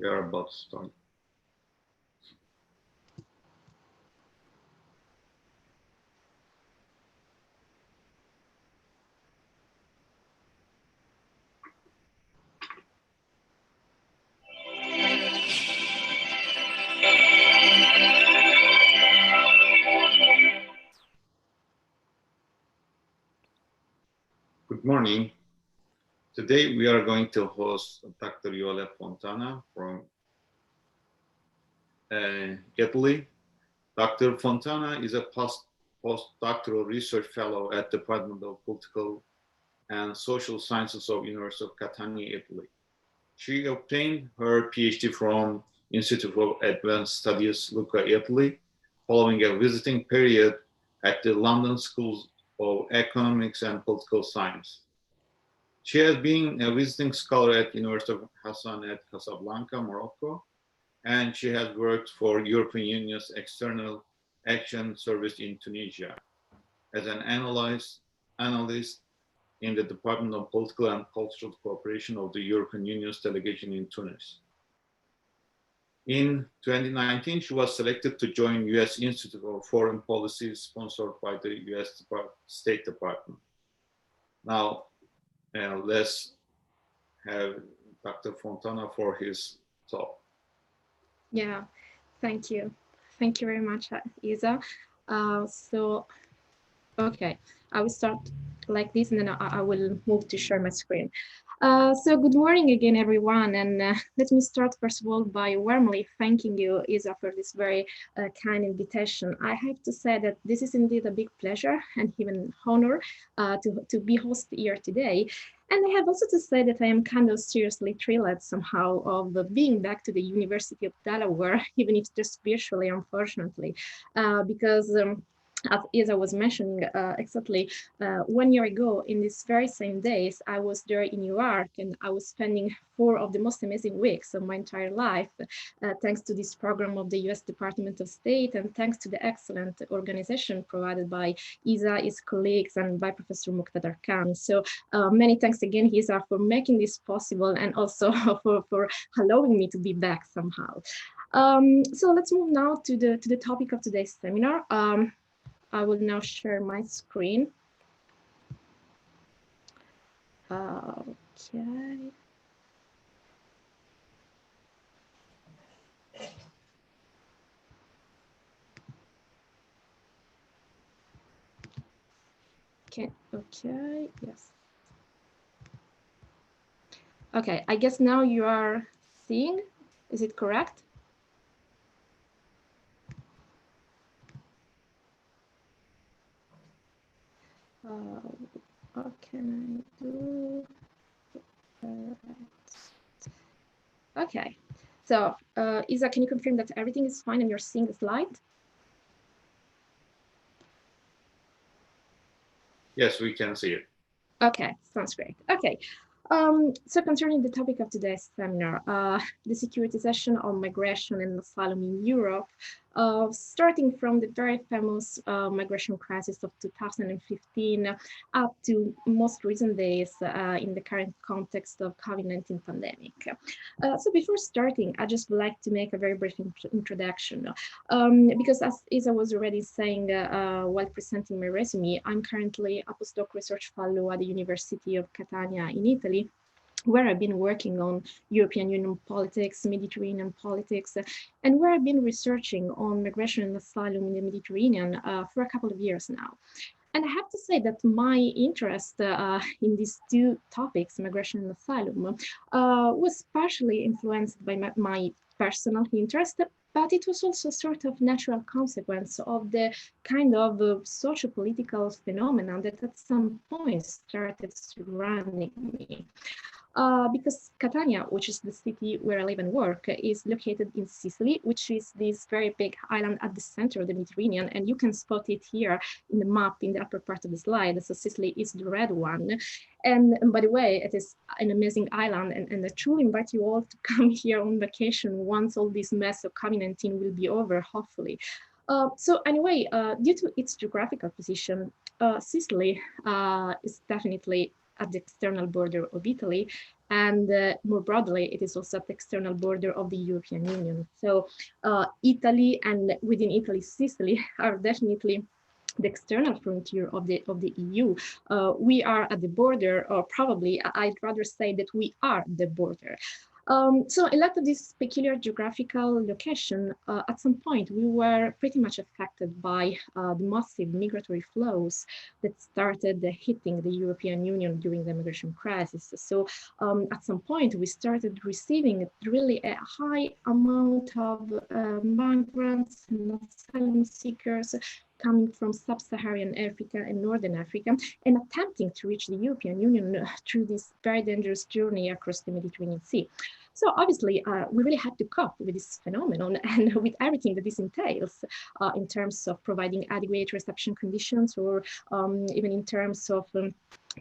We are about to start. Good morning. Today we are going to host Dr. Iole Fontana from Italy. Dr. Fontana is a postdoctoral research fellow at the Department of Political and Social Sciences of University of Catania, Italy. She obtained her PhD from Institute of Advanced Studies, Lucca, Italy, following a visiting period at the London Schools of Economics and Political Science. She has been a visiting scholar at University of Hassan at Casablanca, Morocco, and she has worked for European Union's External Action Service in Tunisia as an analyst in the Department of Political and Cultural Cooperation of the European Union's delegation in Tunis. In 2019, she was selected to join U.S. Institute of Foreign Policy, sponsored by the U.S. State Department. Now, let's have Dr. Fontana for his talk. Yeah, thank you. Thank you very much, Isa. Okay, I will start like this and then I will move to share my screen. So good morning again, everyone. And let me start first of all by warmly thanking you, Isa, for this very kind invitation. I have to say that this is indeed a big pleasure and even honor to be host here today. And I have also to say that I am kind of seriously thrilled somehow of being back to the University of Delaware, even if just virtually, unfortunately, because as I was mentioning exactly 1 year ago in these very same days, I was there in New York and I was spending 4 of the most amazing weeks of my entire life, thanks to this program of the US Department of State and thanks to the excellent organization provided by Isa, his colleagues, and by Professor Muqtadar Khan. So many thanks again, Isa, for making this possible and also for allowing me to be back somehow. So let's move now to the topic of today's seminar. I will now share my screen. Okay. Okay, yes. Okay, I guess now you are seeing, is it correct? What can I do? Okay, so Isa, can you confirm that everything is fine and you're seeing the slide? Yes, we can see it. Okay, sounds great. Okay, so concerning the topic of today's seminar, the securitization of migration and asylum in Europe, starting from the very famous migration crisis of 2015 up to most recent days in the current context of COVID-19 pandemic. So before starting, I just would like to make a very brief introduction because as I was already saying while presenting my resume, I'm currently a postdoc research fellow at the University of Catania in Italy, where I've been working on European Union politics, Mediterranean politics, and where I've been researching on migration and asylum in the Mediterranean for a couple of years now. And I have to say that my interest in these two topics, migration and asylum, was partially influenced by my personal interest, but it was also sort of natural consequence of the kind of socio-political phenomenon that at some point started surrounding me. Because Catania, which is the city where I live and work, is located in Sicily, which is this very big island at the center of the Mediterranean. And you can spot it here in the map in the upper part of the slide. So Sicily is the red one. And by the way, it is an amazing island. And I truly invite you all to come here on vacation once all this mess of COVID-19 will be over, hopefully. So anyway, due to its geographical position, Sicily is definitely at the external border of Italy, and more broadly, it is also at the external border of the European Union. So Italy, and within Italy, Sicily, are definitely the external frontier of the EU. We are at the border, or probably I'd rather say that we are the border. So in light of this peculiar geographical location, at some point we were pretty much affected by the massive migratory flows that started hitting the European Union during the migration crisis. So at some point we started receiving really a high amount of migrants and asylum seekers coming from sub-Saharan Africa and Northern Africa, and attempting to reach the European Union through this very dangerous journey across the Mediterranean Sea. So obviously, we really had to cope with this phenomenon and with everything that this entails in terms of providing adequate reception conditions, or even in terms of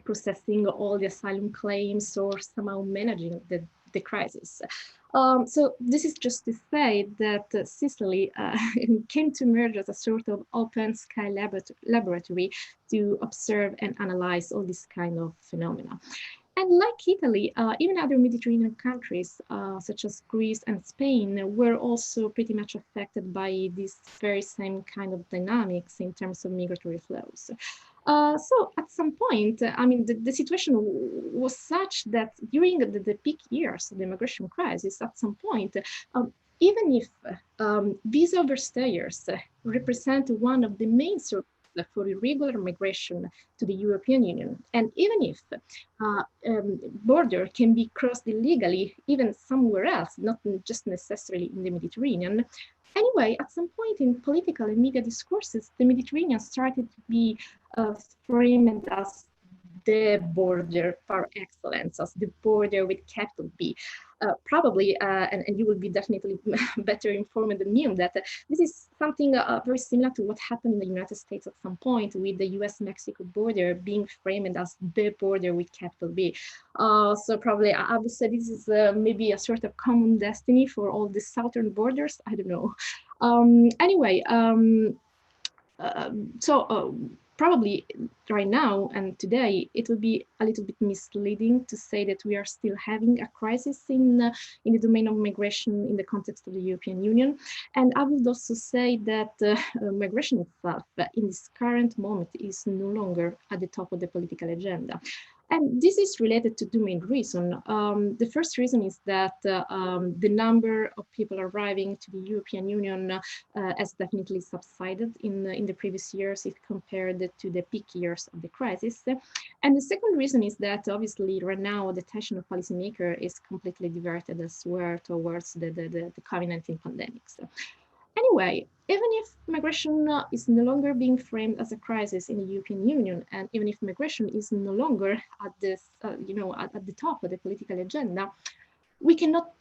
processing all the asylum claims, or somehow managing the crisis. So this is just to say that Sicily came to emerge as a sort of open sky laboratory to observe and analyze all this kind of phenomena. And like Italy, even other Mediterranean countries, such as Greece and Spain, were also pretty much affected by this very same kind of dynamics in terms of migratory flows. So at some point, I mean, the situation was such that during the peak years of the migration crisis, at some point, even if visa overstayers represent one of the main sources for irregular migration to the European Union, and even if border can be crossed illegally, even somewhere else, not just necessarily in the Mediterranean. Anyway, at some point in political and media discourses, the Mediterranean started to be framed as the border par excellence, as the border with capital B. Probably, and you will be definitely better informed than me on that, this is something very similar to what happened in the United States at some point, with the US-Mexico border being framed as the border with capital B. So probably I would say this is maybe a sort of common destiny for all the southern borders. I don't know. Anyway, probably right now and today, it would be a little bit misleading to say that we are still having a crisis in the domain of migration in the context of the European Union. And I would also say that migration itself in this current moment is no longer at the top of the political agenda. And this is related to two main reasons. The first reason is that the number of people arriving to the European Union has definitely subsided in the previous years if compared to the peak years of the crisis. And the second reason is that obviously right now the attention of policymakers is completely diverted elsewhere towards the COVID-19 pandemic. Anyway, even if migration is no longer being framed as a crisis in the European Union, and even if migration is no longer at this, at the top of the political agenda, we cannot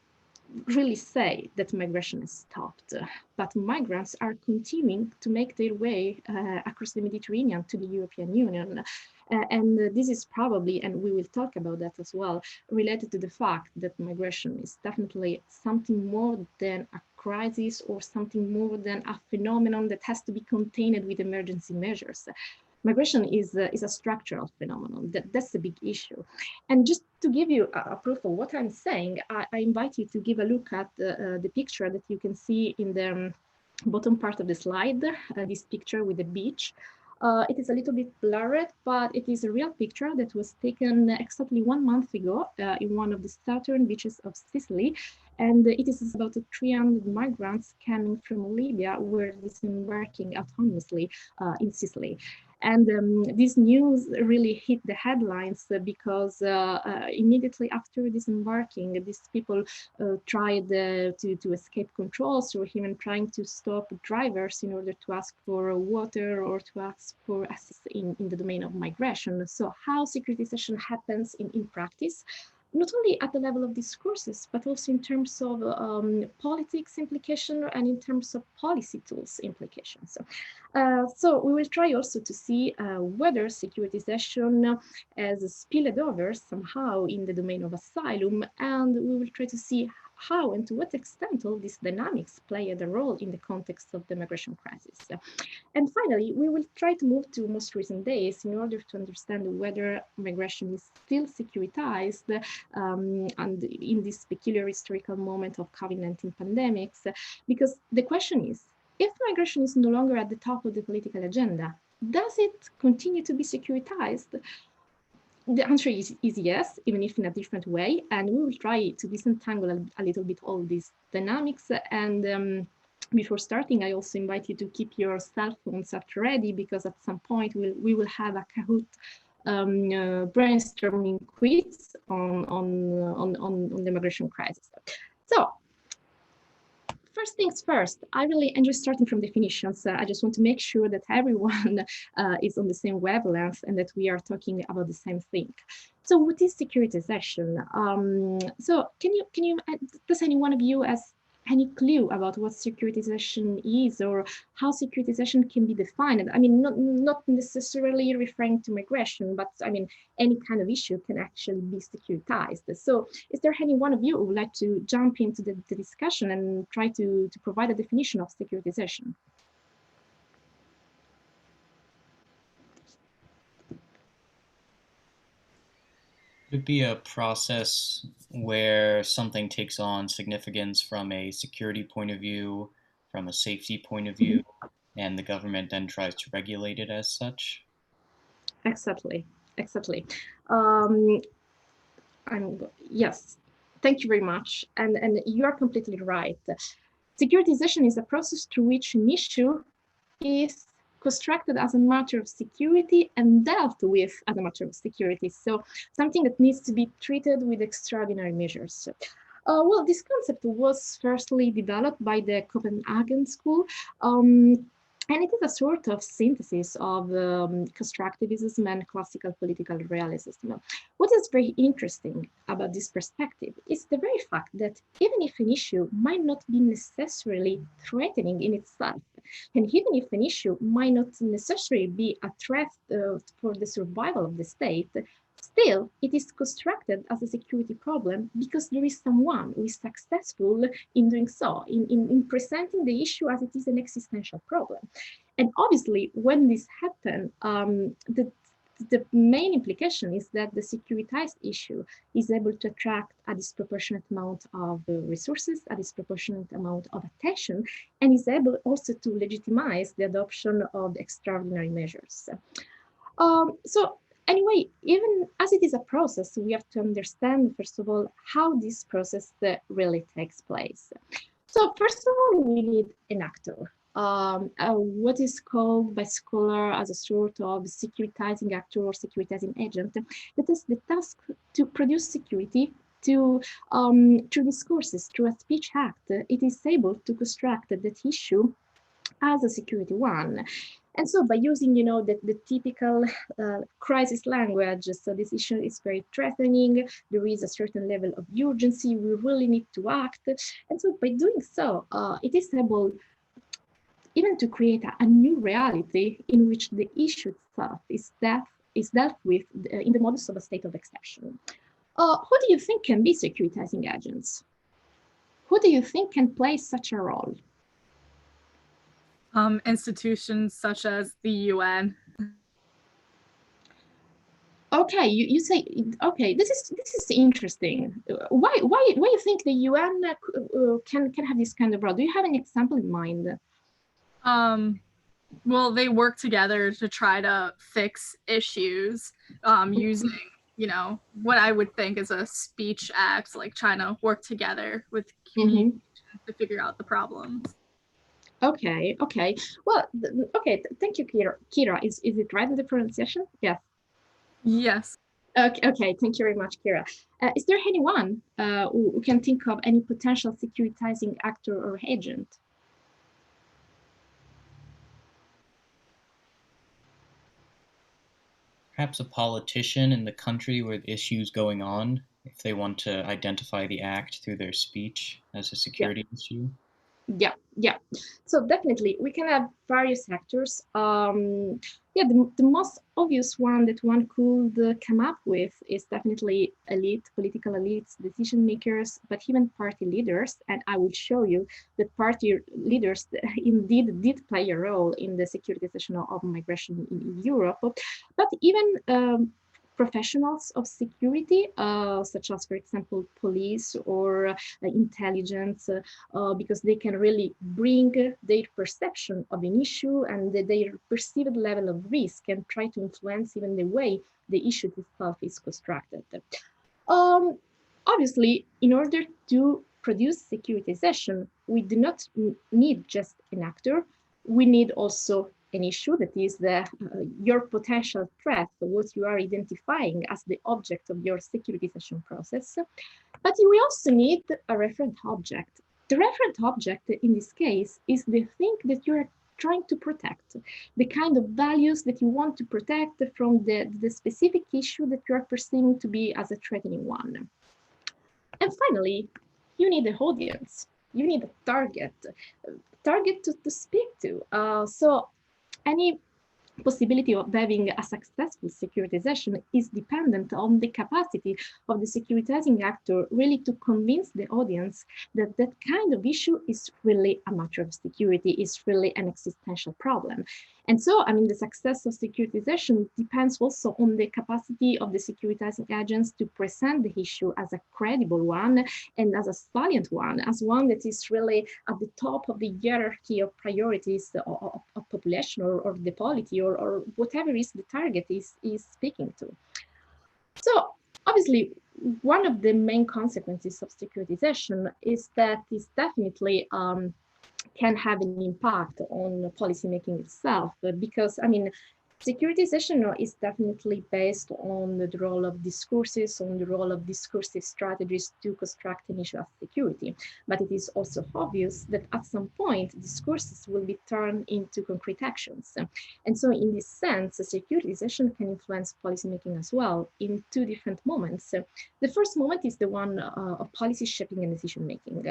really say that migration has stopped, but migrants are continuing to make their way across the Mediterranean to the European Union. And this is probably, and we will talk about that as well, related to the fact that migration is definitely something more than a crisis or something more than a phenomenon that has to be contained with emergency measures. Migration is a structural phenomenon. That's a big issue. And just to give you a proof of what I'm saying, I invite you to give a look at the picture that you can see in the bottom part of the slide, this picture with the beach. It is a little bit blurred, but it is a real picture that was taken exactly 1 month ago in one of the southern beaches of Sicily. And it is about 300 migrants coming from Libya who were disembarking autonomously in Sicily. And this news really hit the headlines because immediately after disembarking, these people tried to escape controls, or even trying to stop drivers in order to ask for water or to ask for assistance in the domain of migration. So how securitization happens in practice, not only at the level of discourses, but also in terms of politics implication and in terms of policy tools implications. So we will try also to see whether securitization has spilled over somehow in the domain of asylum, and we will try to see how and to what extent all these dynamics play a role in the context of the migration crisis. And finally, we will try to move to most recent days in order to understand whether migration is still securitized and in this peculiar historical moment of COVID-19 pandemics, because the question is, if migration is no longer at the top of the political agenda, does it continue to be securitized? The answer is yes, even if in a different way, and we will try to disentangle a little bit all these dynamics. And before starting, I also invite you to keep your cell phones up ready, because at some point we will have a Kahoot brainstorming quiz on the migration crisis. So first things first, I really enjoy starting from definitions. I just want to make sure that everyone is on the same wavelength and that we are talking about the same thing. So what is securitization? So does any one of you has any clue about what securitization is, or how securitization can be defined? I mean, not necessarily referring to migration, but I mean, any kind of issue can actually be securitized. So is there any one of you who would like to jump into the discussion and try to provide a definition of securitization? It would be a process where something takes on significance from a security point of view, from a safety point of view, and the government then tries to regulate it as such. Exactly. Yes, thank you very much. And you are completely right. Securitization is a process through which an issue is constructed as a matter of security and dealt with as a matter of security. So something that needs to be treated with extraordinary measures. Well, this concept was firstly developed by the Copenhagen School, and it is a sort of synthesis of constructivism and classical political realism. What is very interesting about this perspective is the very fact that even if an issue might not be necessarily threatening in itself, and even if an issue might not necessarily be a threat for the survival of the state, still, it is constructed as a security problem because there is someone who is successful in doing so, in presenting the issue as it is an existential problem. And obviously, when this happens, the main implication is that the securitized issue is able to attract a disproportionate amount of resources, a disproportionate amount of attention, and is able also to legitimize the adoption of extraordinary measures. So anyway, even as it is a process, we have to understand, first of all, how this process really takes place. So first of all, we need an actor. What is called by scholars as a sort of securitizing actor or securitizing agent, that is the task to produce security through discourses, through a speech act. It is able to construct that issue as a security one. And so by using, the typical crisis language, so this issue is very threatening, there is a certain level of urgency, we really need to act. And so by doing so, it is able even to create a new reality in which the issue itself is dealt with in the modus of a state of exception. Who do you think can be securitizing agents? Who do you think can play such a role? Institutions such as the UN. Okay, you say, okay, this is interesting. Why you think the UN can have this kind of role? Do you have an example in mind? Well, they work together to try to fix issues using, what I would think is a speech act, like trying to work together with communication to figure out the problems. Okay. Well, okay. Thank you, Kira. Is it right in the pronunciation? Yes. Yes. Okay. Thank you very much, Kira. Is there anyone who can think of any potential securitizing actor or agent? Perhaps a politician in the country with issues going on, if they want to identify the act through their speech as a security issue. Yeah. So definitely, we can have various actors. Yeah, the most obvious one that one could come up with is definitely political elites, decision makers, but even party leaders. And I will show you that party leaders indeed did play a role in the securitization of migration in Europe. But even professionals of security, such as, for example, police or intelligence, because they can really bring their perception of an issue and their perceived level of risk and try to influence even the way the issue itself is constructed. Um, Obviously, in order to produce securitization, we do not need just an actor. We need also an issue that is your potential threat, what you are identifying as the object of your securitization process. But we also need a referent object. The referent object in this case is the thing that you're trying to protect, the kind of values that you want to protect from the specific issue that you are perceiving to be as a threatening one. And finally, you need an audience. You need a target to speak to. So any possibility of having a successful securitization is dependent on the capacity of the securitizing actor really to convince the audience that that kind of issue is really a matter of security, is really an existential problem. And so, I mean, the success of securitization depends also on the capacity of the securitizing agents to present the issue as a credible one and as a salient one, as one that is really at the top of the hierarchy of priorities of population or the polity or whatever is the target is speaking to. So obviously, one of the main consequences of securitization is that it's definitely can have an impact on policymaking itself, because I mean, securitization is definitely based on the role of discourses, on the role of discursive strategies to construct an issue of security. But it is also obvious that at some point, discourses will be turned into concrete actions. And so in this sense, securitization can influence policymaking as well in two different moments. The first moment is the one of policy shaping and decision making,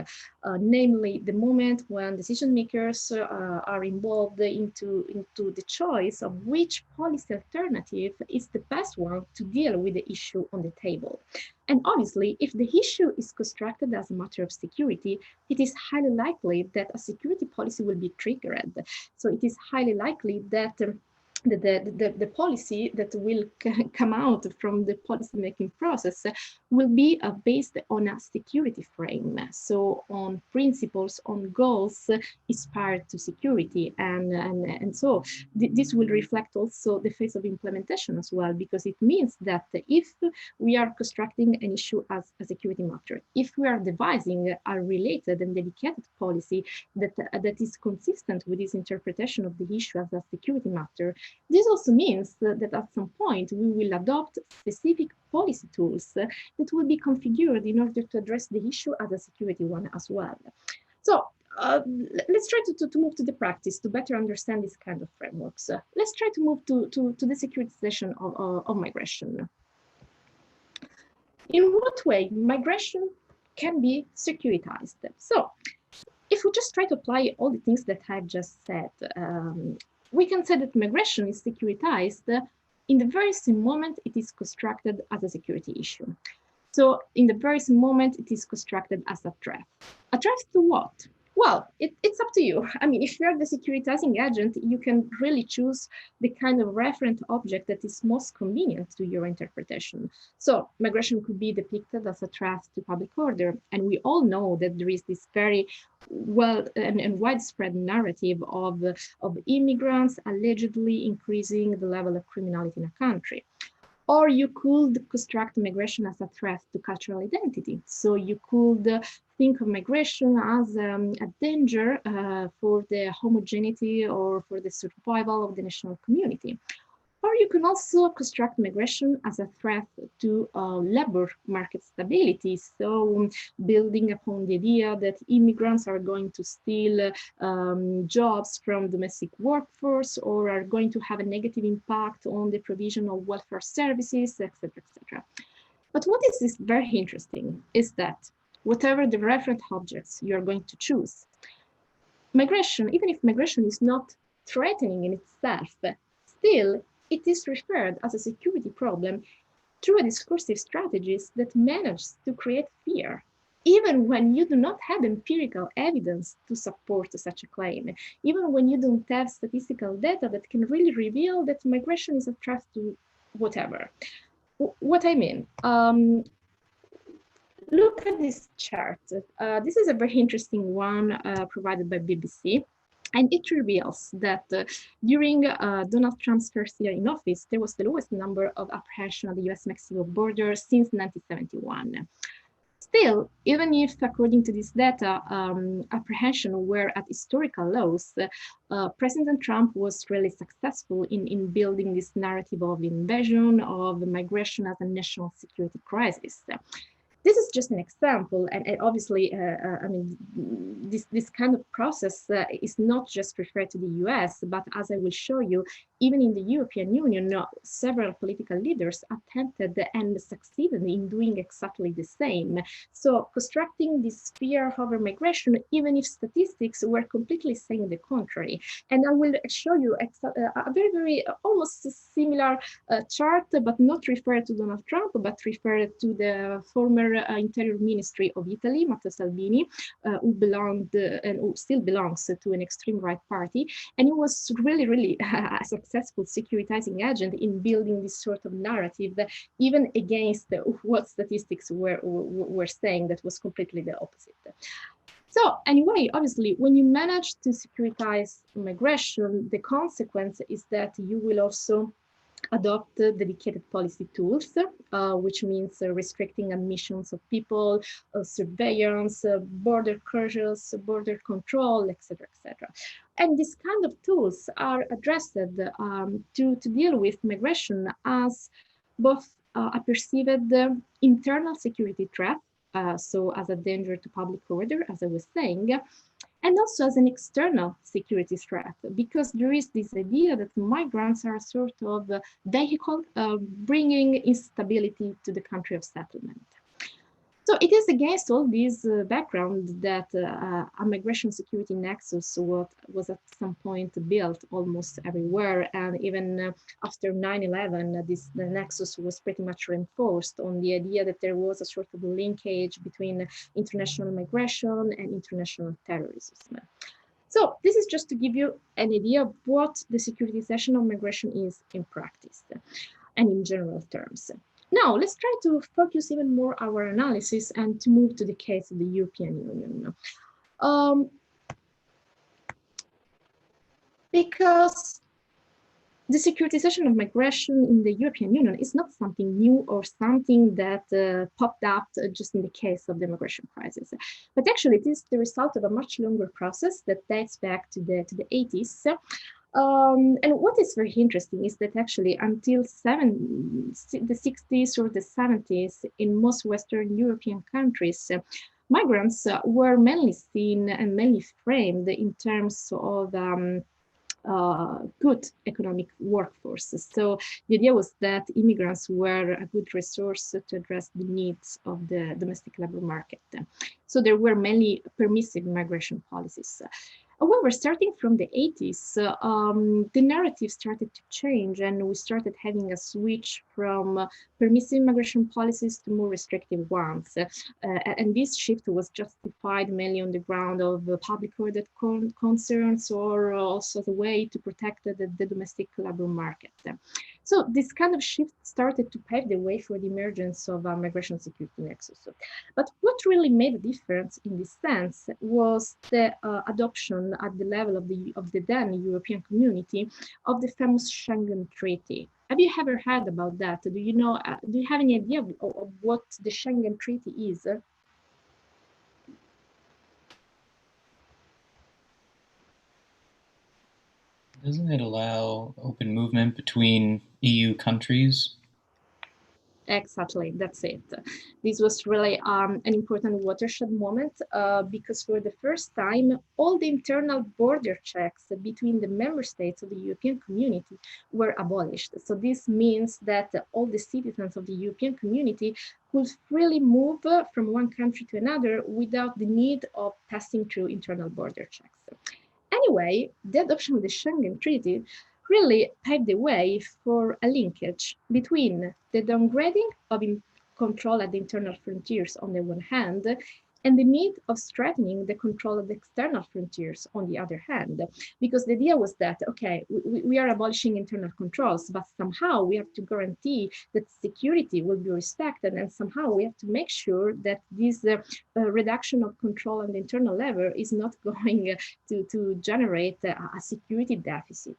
namely the moment when decision makers are involved into the choice of which policy alternative is the best one to deal with the issue on the table. And obviously, if the issue is constructed as a matter of security, it is highly likely that a security policy will be triggered. So it is highly likely that the policy that will come out from the policymaking process will be based on a security frame. So on principles, on goals inspired to security. And so this will reflect also the phase of implementation as well, because it means that if we are constructing an issue as a security matter, if we are devising a related and dedicated policy that is consistent with this interpretation of the issue as a security matter, this also means that at some point we will adopt specific policy tools that will be configured in order to address the issue as a security one as well. So let's try to move to the practice to better understand this kind of frameworks. Let's try to move to the securitization of migration. In what way migration can be securitized? So if we just try to apply all the things that I've just said, we can say that migration is securitized in the very same moment it is constructed as a security issue. So in the very same moment it is constructed as a threat. A threat to what? Well, it's up to you. I mean, if you're the securitizing agent, you can really choose the kind of referent object that is most convenient to your interpretation. So migration could be depicted as a threat to public order. And we all know that there is this very well and widespread narrative of immigrants allegedly increasing the level of criminality in a country. Or you could construct migration as a threat to cultural identity. So you could think of migration as a danger for the homogeneity or for the survival of the national community. Or you can also construct migration as a threat to labor market stability. So building upon the idea that immigrants are going to steal jobs from domestic workforce or are going to have a negative impact on the provision of welfare services, etc., etc. But what is very interesting is that whatever the referent objects you're going to choose, migration, even if migration is not threatening in itself, still it is referred as a security problem through discursive strategies that manage to create fear, even when you do not have empirical evidence to support such a claim, even when you don't have statistical data that can really reveal that migration is a threat to whatever. What I mean, look at this chart. This is a very interesting one provided by BBC. And it reveals that during Donald Trump's first year in office, there was the lowest number of apprehension at the US-Mexico border since 1971. Still, even if, according to this data, apprehension were at historical lows, President Trump was really successful in building this narrative of invasion, of migration as a national security crisis. This is just an example, and obviously, I mean, this kind of process is not just referred to the US, but as I will show you, even in the European Union, several political leaders attempted and succeeded in doing exactly the same. So constructing this fear over migration, even if statistics were completely saying the contrary. And I will show you a very, very almost similar chart, but not referred to Donald Trump, but referred to the former Interior Ministry of Italy, Matteo Salvini, who belonged and who still belongs to an extreme right party. And he was really, really a successful securitizing agent in building this sort of narrative, that even against what statistics were saying, that was completely the opposite. So anyway, obviously, when you manage to securitize migration, the consequence is that you will also adopt dedicated policy tools, which means restricting admissions of people, surveillance, border closures, border control, etc., etc. And these kind of tools are addressed to deal with migration as both a perceived internal security threat, so as a danger to public order, as I was saying, and also as an external security threat, because there is this idea that migrants are a sort of vehicle bringing instability to the country of settlement. So it is against all this background that a migration security nexus was at some point built almost everywhere. And even after 9/11, the nexus was pretty much reinforced on the idea that there was a sort of linkage between international migration and international terrorism. So this is just to give you an idea of what the securitization of migration is in practice and in general terms. Now, let's try to focus even more our analysis and to move to the case of the European Union. Because the securitization of migration in the European Union is not something new or something that popped up just in the case of the migration crisis, but actually it is the result of a much longer process that dates back to the 80s. And what is very interesting is that actually until the 60s or the 70s in most Western European countries, migrants were mainly seen and mainly framed in terms of good economic workforce. So the idea was that immigrants were a good resource to address the needs of the domestic labor market. So there were many permissive migration policies. However, starting from the 80s, the narrative started to change, and we started having a switch from permissive migration policies to more restrictive ones. And this shift was justified mainly on the ground of public order concerns, or also as a way to protect the domestic labor market. So this kind of shift started to pave the way for the emergence of a migration security nexus. But what really made a difference in this sense was the adoption at the level of the then European community of the famous Schengen Treaty. Have you ever heard about that? Do you know? Do you have any idea of what the Schengen Treaty is? Doesn't it allow open movement between EU countries? Exactly, that's it. This was really an important watershed moment because for the first time, all the internal border checks between the member states of the European community were abolished. So this means that all the citizens of the European community could freely move from one country to another without the need of passing through internal border checks. Anyway, the adoption of the Schengen Treaty really paved the way for a linkage between the downgrading of control at the internal frontiers on the one hand and the need of strengthening the control of the external frontiers on the other hand. Because the idea was that, okay, we are abolishing internal controls, but somehow we have to guarantee that security will be respected, and somehow we have to make sure that this reduction of control on the internal level is not going to generate a security deficit.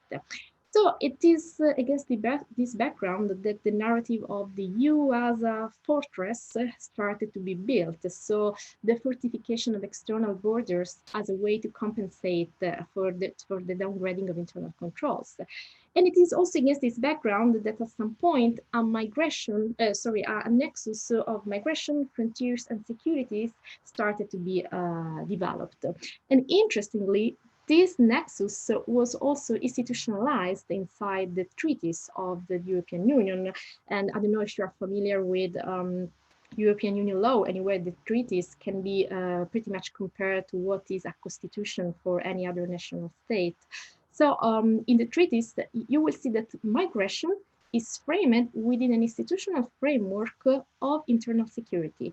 So it is against this background that the narrative of the EU as a fortress started to be built. So the fortification of external borders as a way to compensate for the downgrading of internal controls. And it is also against this background that at some point a nexus of migration, frontiers, and securities started to be developed. And interestingly, this nexus was also institutionalized inside the treaties of the European Union. And I don't know if you're familiar with European Union law. Anyway, the treaties can be pretty much compared to what is a constitution for any other national state. So in the treaties, you will see that migration is framed within an institutional framework of internal security.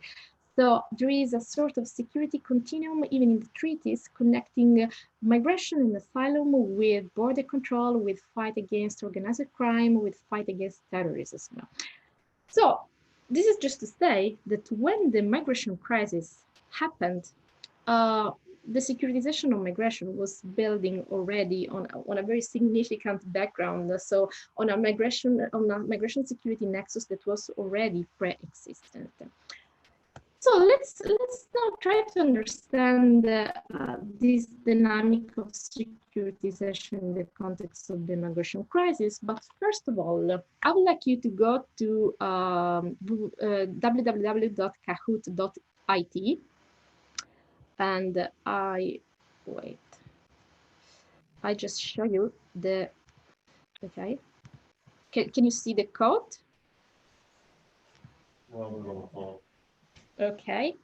So there is a sort of security continuum, even in the treaties, connecting migration and asylum with border control, with fight against organized crime, with fight against terrorism. So this is just to say that when the migration crisis happened, the securitization of migration was building already on a very significant background. So on a migration security nexus that was already pre-existent. So let's now try to understand this dynamic of securitization in the context of the migration crisis. But first of all, I would like you to go to www.kahoot.it, and I just show you the, okay. Can you see the code? Okay.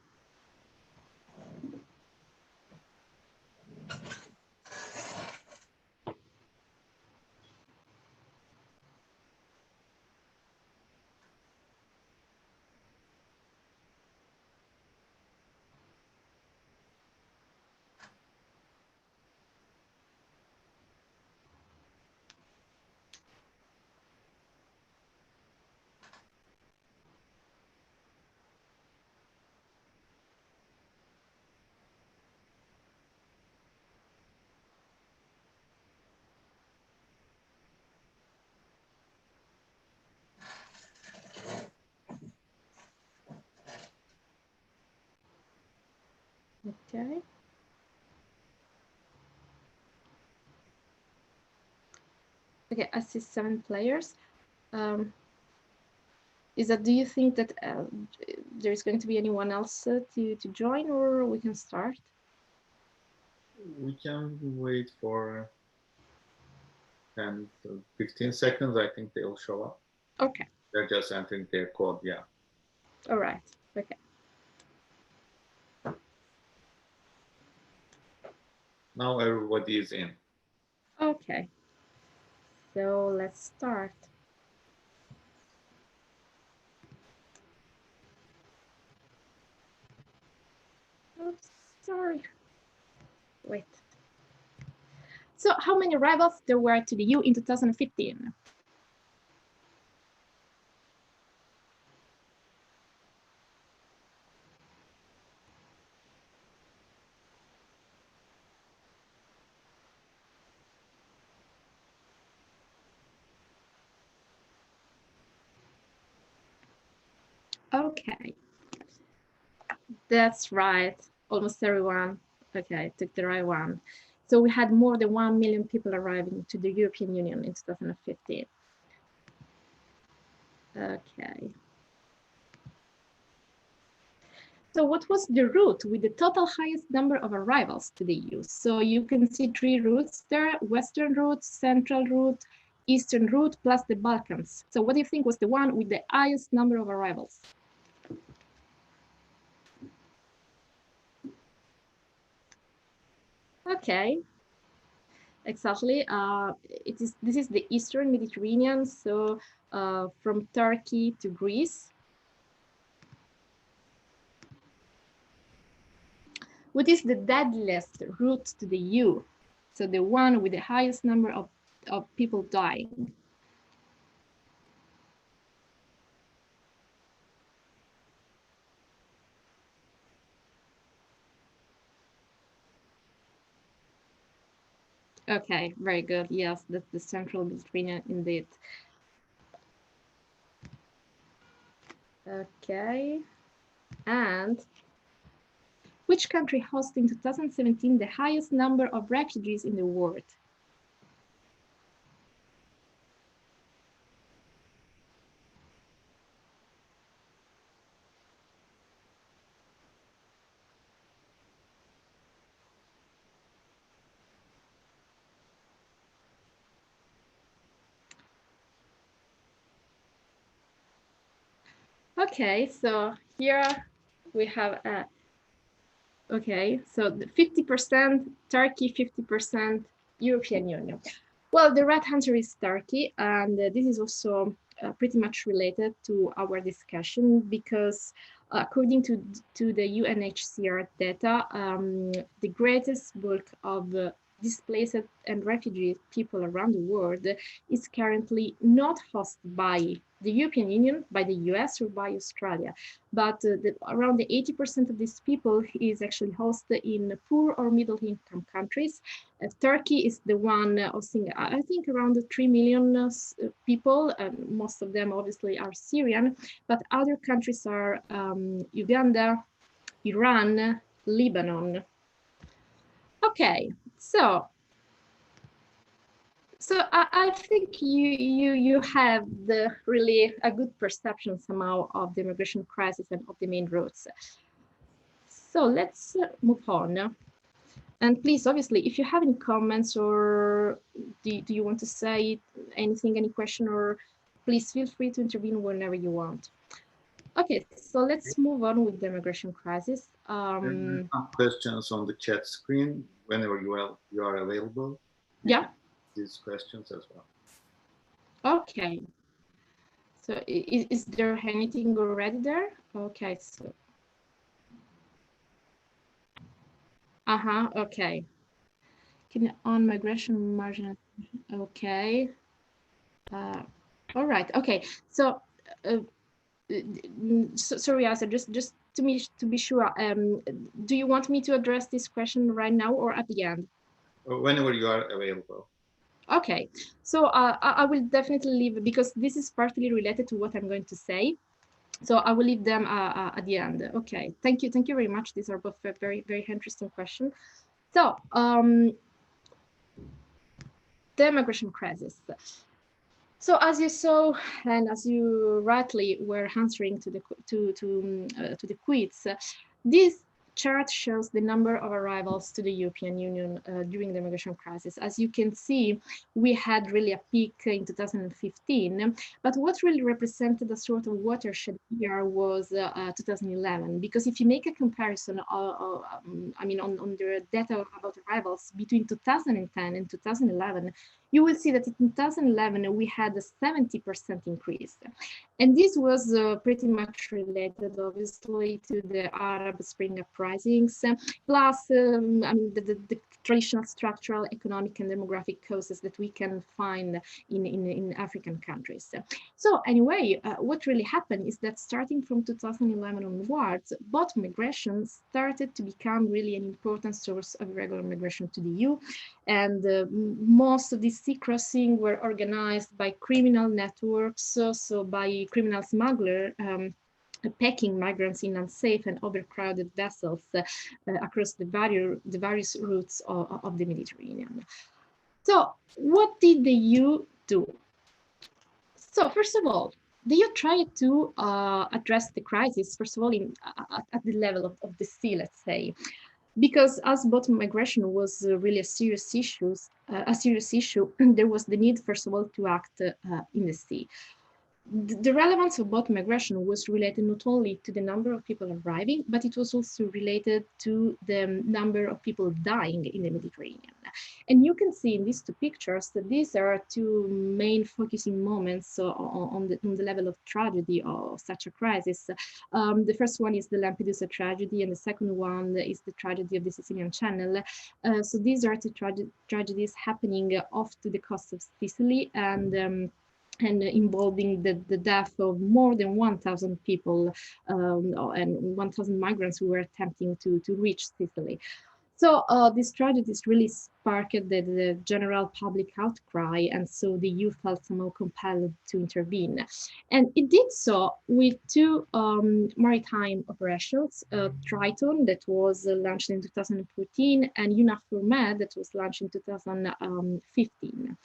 Okay. Okay, I see 7 players. Is that, do you think that there is going to be anyone else to join, or we can start? We can wait for 10 to 15 seconds. I think they'll show up. Okay. They're just entering their code, yeah. All right, okay. Now everybody is in. Okay, so let's start. Oops, sorry. Wait. So how many arrivals there were to the EU in 2015? Okay, that's right. Almost everyone. Okay, took the right one. So we had more than 1 million people arriving to the European Union in 2015. Okay. So what was the route with the total highest number of arrivals to the EU? So you can see 3 routes there: Western route, Central route, Eastern route, plus the Balkans. So what do you think was the one with the highest number of arrivals? Okay, exactly. This is the Eastern Mediterranean, so from Turkey to Greece. What is the deadliest route to the EU? So the one with the highest number of people dying. Okay, very good. Yes, that's the Central Mediterranean indeed. Okay, and which country hosted in 2017 the highest number of refugees in the world? Okay, so here we have okay, so 50% Turkey, 50% European Union. Well, the right answer is Turkey, and this is also pretty much related to our discussion because according to the UNHCR data, the greatest bulk of displaced and refugee people around the world is currently not hosted by the European Union, by the US, or by Australia, but around the 80% of these people is actually hosted in poor or middle income countries. Turkey is the one hosting, I think, around 3 million people, and most of them obviously are Syrian, but other countries are Uganda, Iran, Lebanon. Okay, so I think you have really a good perception somehow of the immigration crisis and of the main routes. So let's move on. And please, obviously, if you have any comments or do you want to say anything, any question, or please feel free to intervene whenever you want. Okay, so let's move on with the immigration crisis. Some questions on the chat screen whenever you are available. Yeah. These questions as well. Okay. So is there anything already there? Okay, so. Okay. On migration margin. Okay. All right. Okay. So, sorry, Asa, just to be sure, do you want me to address this question right now or at the end? Whenever you are available. Okay. So I will definitely leave, because this is partly related to what I'm going to say. So I will leave them at the end. Okay. Thank you. Thank you very much. These are both very, very interesting questions. So, the immigration crisis. So as you saw, and as you rightly were answering to the quiz, this chart shows the number of arrivals to the European Union during the immigration crisis. As you can see, we had really a peak in 2015, but what really represented a sort of watershed year was 2011, because if you make a comparison, I mean, on the data about arrivals between 2010 and 2011, you will see that in 2011, we had a 70% increase. And this was pretty much related, obviously, to the Arab Spring uprisings, plus the traditional structural, economic, and demographic causes that we can find in African countries. So anyway, what really happened is that starting from 2011 onwards, both migration started to become really an important source of irregular migration to the EU. And most of these sea crossings were organized by criminal networks, so by criminal smugglers packing migrants in unsafe and overcrowded vessels across the various routes of the Mediterranean. So what did the EU do? So first of all, the EU tried to address the crisis, first of all, at the level of the sea, let's say, because as boat migration was really a serious issue, there was the need, first of all, to act in the sea. The relevance of boat migration was related not only to the number of people arriving, but it was also related to the number of people dying in the Mediterranean. And you can see in these two pictures that these are two main focusing moments on the level of tragedy of such a crisis. The first one is the Lampedusa tragedy, and the second one is the tragedy of the Sicilian Channel. So these are two tragedies happening off to the coast of Sicily, and involving the death of more than 1,000 people and 1,000 migrants who were attempting to reach Sicily. So these tragedies really sparked the general public outcry, and so the EU felt somehow compelled to intervene. And it did so with two maritime operations, Triton, that was launched in 2014, and EUNAVFOR Med, that was launched in 2015.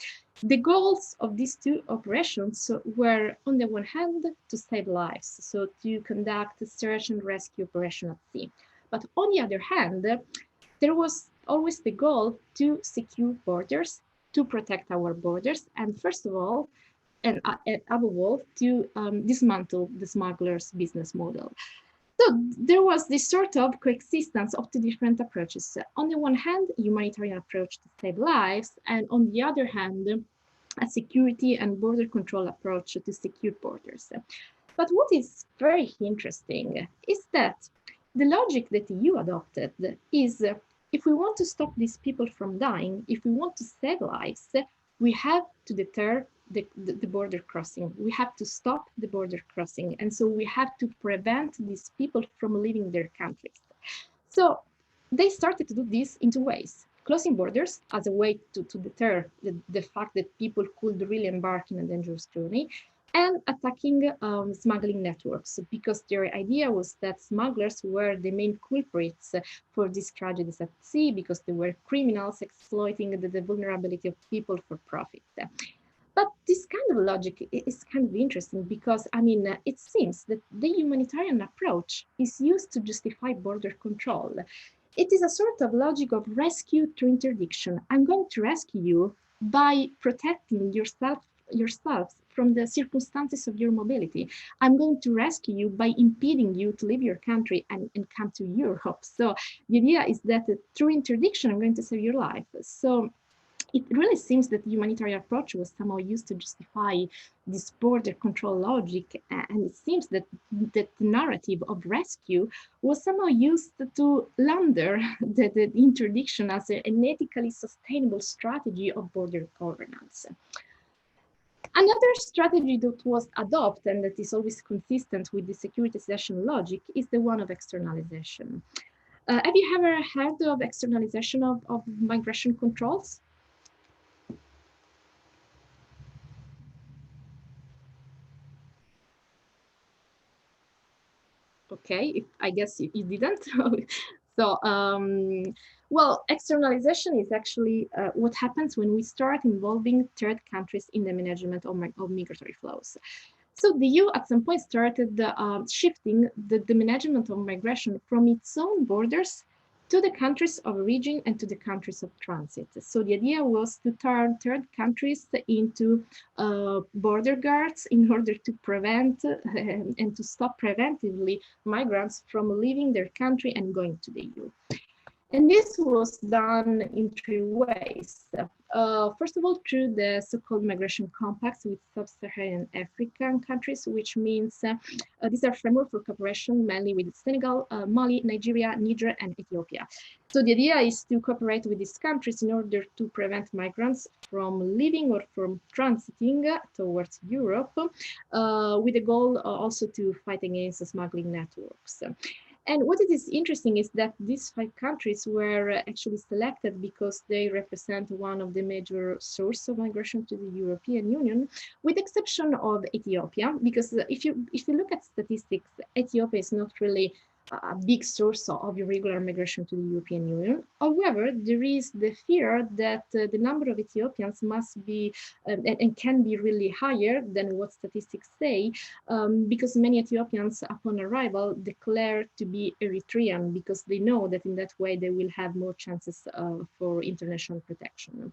The goals of these two operations were, on the one hand, to save lives, so to conduct a search and rescue operation at sea. But on the other hand, there was always the goal to secure borders, to protect our borders, and first of all, and above all, to dismantle the smugglers' business model. So there was this sort of coexistence of two different approaches. On the one hand, a humanitarian approach to save lives, and on the other hand, a security and border control approach to secure borders. But what is very interesting is that the logic that the EU adopted is if we want to stop these people from dying, if we want to save lives, we have to deter the border crossing. We have to stop the border crossing. And so we have to prevent these people from leaving their countries. So they started to do this in two ways. Closing borders as a way to deter the fact that people could really embark in a dangerous journey, and attacking smuggling networks, because their idea was that smugglers were the main culprits for these tragedies at sea, because they were criminals exploiting the vulnerability of people for profit. But this kind of logic is kind of interesting because, I mean, it seems that the humanitarian approach is used to justify border control. It is a sort of logic of rescue through interdiction. I'm going to rescue you by protecting yourselves from the circumstances of your mobility. I'm going to rescue you by impeding you to leave your country and come to Europe. So the idea is that through interdiction, I'm going to save your life. So it really seems that the humanitarian approach was somehow used to justify this border control logic, and it seems that the narrative of rescue was somehow used to launder the interdiction as an ethically sustainable strategy of border governance. Another strategy that was adopted and that is always consistent with the securitization logic is the one of externalization. Have you ever heard of externalization of migration controls? Okay, I guess you didn't. So, well, externalization is actually what happens when we start involving third countries in the management of migratory flows. So the EU at some point started shifting the management of migration from its own borders to the countries of origin and to the countries of transit. So the idea was to turn third countries into border guards in order to prevent and to stop preventively migrants from leaving their country and going to the EU. And this was done in three ways. First of all, through the so-called migration compacts with sub-Saharan African countries, which means these are framework for cooperation mainly with Senegal, Mali, Nigeria, Niger, and Ethiopia. So the idea is to cooperate with these countries in order to prevent migrants from leaving or from transiting towards Europe, with the goal also to fight against smuggling networks. And what is interesting is that these 5 countries were actually selected because they represent one of the major sources of migration to the European Union, with the exception of Ethiopia, because if you look at statistics, Ethiopia is not really a big source of irregular migration to the European Union. However, there is the fear that the number of Ethiopians must be and can be really higher than what statistics say, because many Ethiopians upon arrival declare to be Eritrean because they know that in that way they will have more chances for international protection.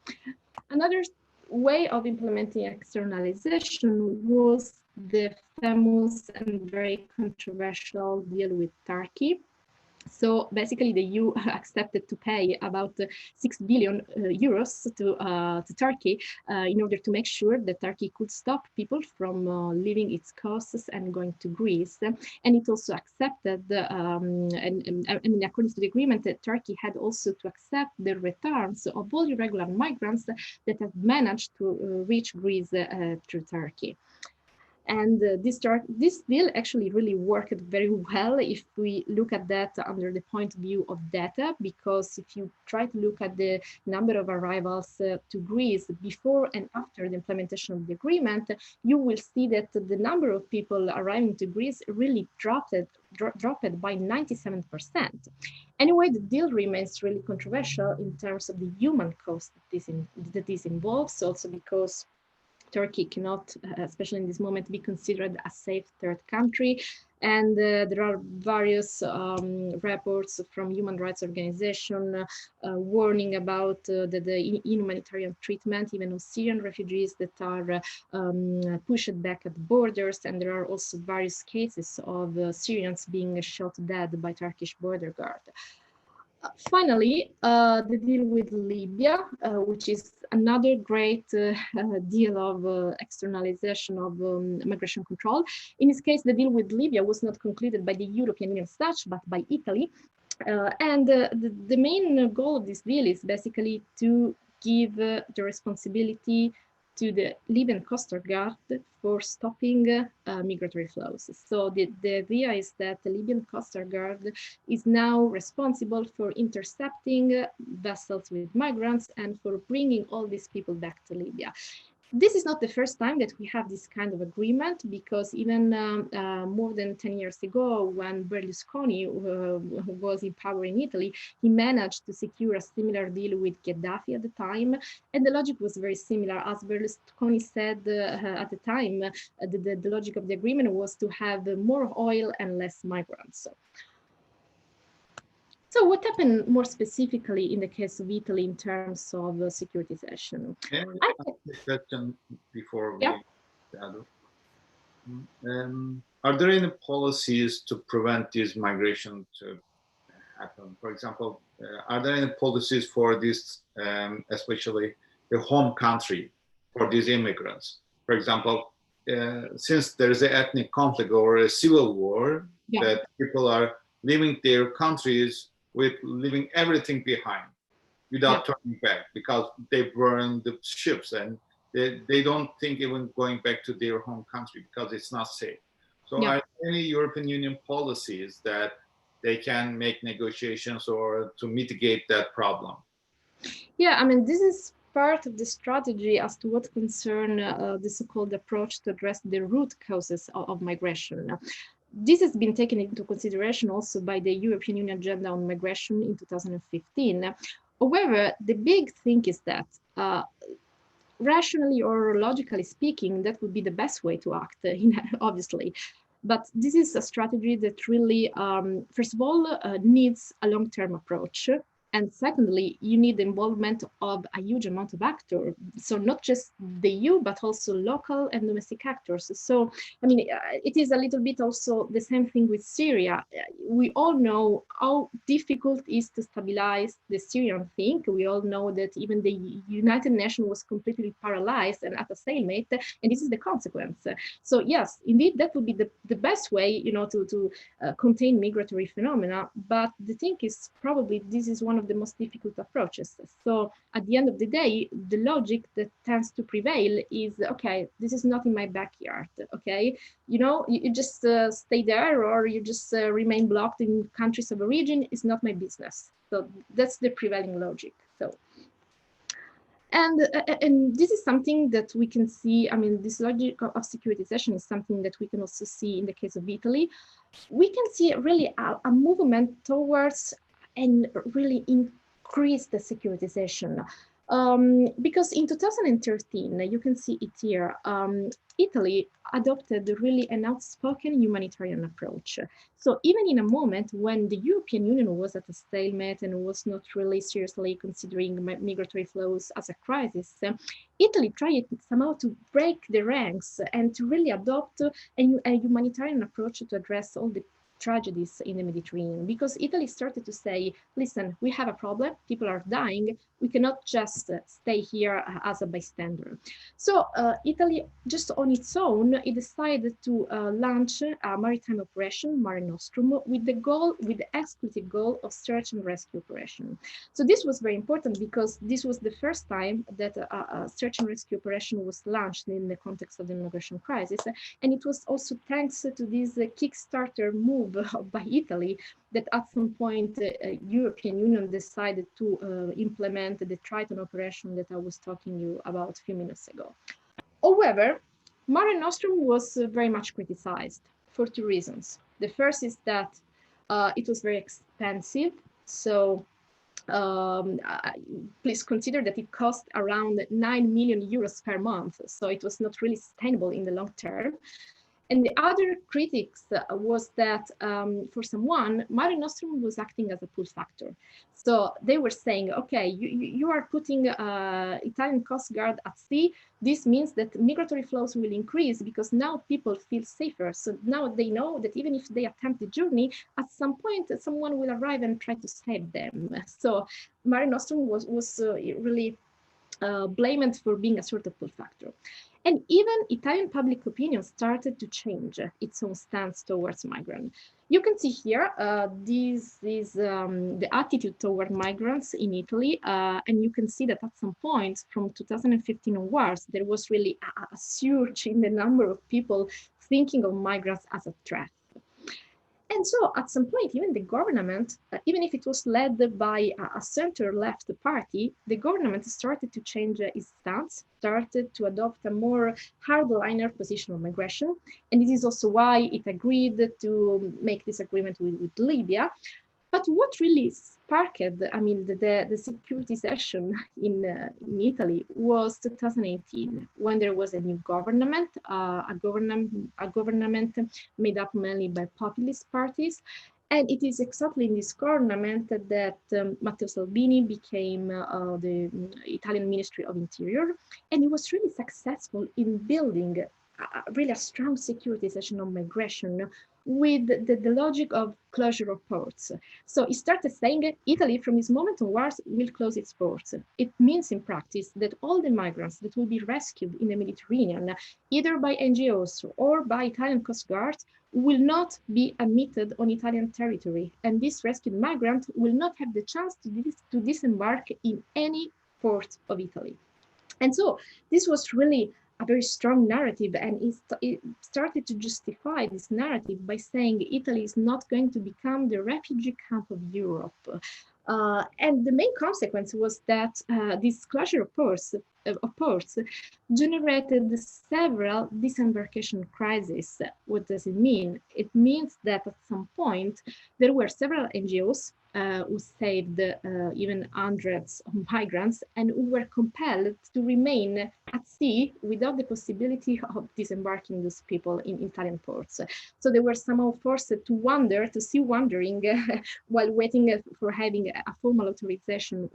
Another way of implementing externalization was the famous and very controversial deal with Turkey. So basically, the EU accepted to pay about 6 billion euros to Turkey in order to make sure that Turkey could stop people from leaving its coasts and going to Greece. And it also accepted, I mean, according to the agreement, that Turkey had also to accept the returns of all irregular migrants that had managed to reach Greece through Turkey. And this deal actually really worked very well if we look at that under the point of view of data, because if you try to look at the number of arrivals to Greece before and after the implementation of the agreement, you will see that the number of people arriving to Greece really dropped by 97%. Anyway, the deal remains really controversial in terms of the human cost that this involves, also because Turkey cannot, especially in this moment, be considered a safe third country. And there are various reports from human rights organizations warning about the inhumanitarian treatment, even of Syrian refugees that are pushed back at the borders. And there are also various cases of Syrians being shot dead by Turkish border guard. Finally, the deal with Libya, which is another great deal of externalization of migration control. In this case, the deal with Libya was not concluded by the European Union as such, but by Italy. And the main goal of this deal is basically to give the responsibility to the Libyan Coast Guard for stopping migratory flows. So the idea is that the Libyan Coast Guard is now responsible for intercepting vessels with migrants and for bringing all these people back to Libya. This is not the first time that we have this kind of agreement, because even more than 10 years ago, when Berlusconi was in power in Italy, he managed to secure a similar deal with Gaddafi at the time. And the logic was very similar. As Berlusconi said at the time, the logic of the agreement was to have more oil and less migrants. So what happened more specifically in the case of Italy in terms of securitization? Can I ask a question before we are there any policies to prevent this migration to happen? For example, are there any policies for this, especially the home country for these immigrants? For example, since there is an ethnic conflict or a civil war, that people are leaving their countries with leaving everything behind without turning back, because they burn the ships and they don't think even going back to their home country because it's not safe. So are there any European Union policies that they can make negotiations or to mitigate that problem? Yeah, I mean, this is part of the strategy as to what concern the so-called approach to address the root causes of migration. This has been taken into consideration also by the European Union Agenda on Migration in 2015. However, the big thing is that rationally or logically speaking, that would be the best way to act, obviously. But this is a strategy that really, first of all, needs a long-term approach. And secondly, you need the involvement of a huge amount of actors. So not just the EU, but also local and domestic actors. So, I mean, it is a little bit also the same thing with Syria. We all know how difficult it is to stabilize the Syrian thing. We all know that even the United Nations was completely paralyzed and at a stalemate, and this is the consequence. So yes, indeed, that would be the best way, you know, to contain migratory phenomena. But the thing is, probably this is one of the most difficult approaches. So at the end of the day, the logic that tends to prevail is, okay, this is not in my backyard, okay? You know, you just stay there, or you just remain blocked in countries of origin. It's not my business. So that's the prevailing logic. So And this is something that we can see. I mean, this logic of securitization is something that we can also see in the case of Italy. We can see really a movement towards and really increase the securitization. Because in 2013, you can see it here, Italy adopted really an outspoken humanitarian approach. So even in a moment when the European Union was at a stalemate and was not really seriously considering migratory flows as a crisis, Italy tried somehow to break the ranks and to really adopt a humanitarian approach to address all the tragedies in the Mediterranean, because Italy started to say, listen, we have a problem, people are dying, we cannot just stay here as a bystander. So Italy, just on its own, it decided to launch a maritime operation, Mare Nostrum, with the exclusive goal of search and rescue operation. So this was very important because this was the first time that a search and rescue operation was launched in the context of the immigration crisis. And it was also thanks to this Kickstarter move by Italy that at some point European Union decided to implement the Triton operation that I was talking you about a few minutes ago. However, Mare Nostrum was very much criticized for two reasons. The first is that it was very expensive. So please consider that it cost around 9 million euros per month. So it was not really sustainable in the long term. And the other critics was that for someone, Mare Nostrum was acting as a pull factor. So they were saying, okay, you are putting Italian Coast Guard at sea. This means that migratory flows will increase because now people feel safer. So now they know that even if they attempt the journey, at some point, someone will arrive and try to save them. So Mare Nostrum was really blamed for being a sort of pull factor. And even Italian public opinion started to change its own stance towards migrants. You can see here, this is the attitude toward migrants in Italy. And you can see that at some point from 2015 onwards, there was really a surge in the number of people thinking of migrants as a threat. And so at some point, even the government, even if it was led by a center-left party, the government started to change its stance, started to adopt a more hardliner position on migration. And this is also why it agreed to make this agreement with Libya. But what really sparked, I mean, the securitization in Italy was 2018, when there was a new government, a government made up mainly by populist parties. And it is exactly in this government that Matteo Salvini became the Italian Ministry of Interior. And he was really successful in building really a strong securitization of migration with the logic of closure of ports. So he started saying Italy from this moment onwards will close its ports. It means in practice that all the migrants that will be rescued in the Mediterranean, either by NGOs or by Italian Coast Guard, will not be admitted on Italian territory. And this rescued migrant will not have the chance to disembark in any port of Italy. And so this was really a very strong narrative, and it started to justify this narrative by saying Italy is not going to become the refugee camp of Europe. And the main consequence was that this closure of ports generated several disembarkation crises. What does it mean? It means that at some point there were several NGOs who saved even hundreds of migrants and who were compelled to remain at sea without the possibility of disembarking those people in Italian ports. So they were somehow forced to wander, to sea wandering while waiting for having a formal authorization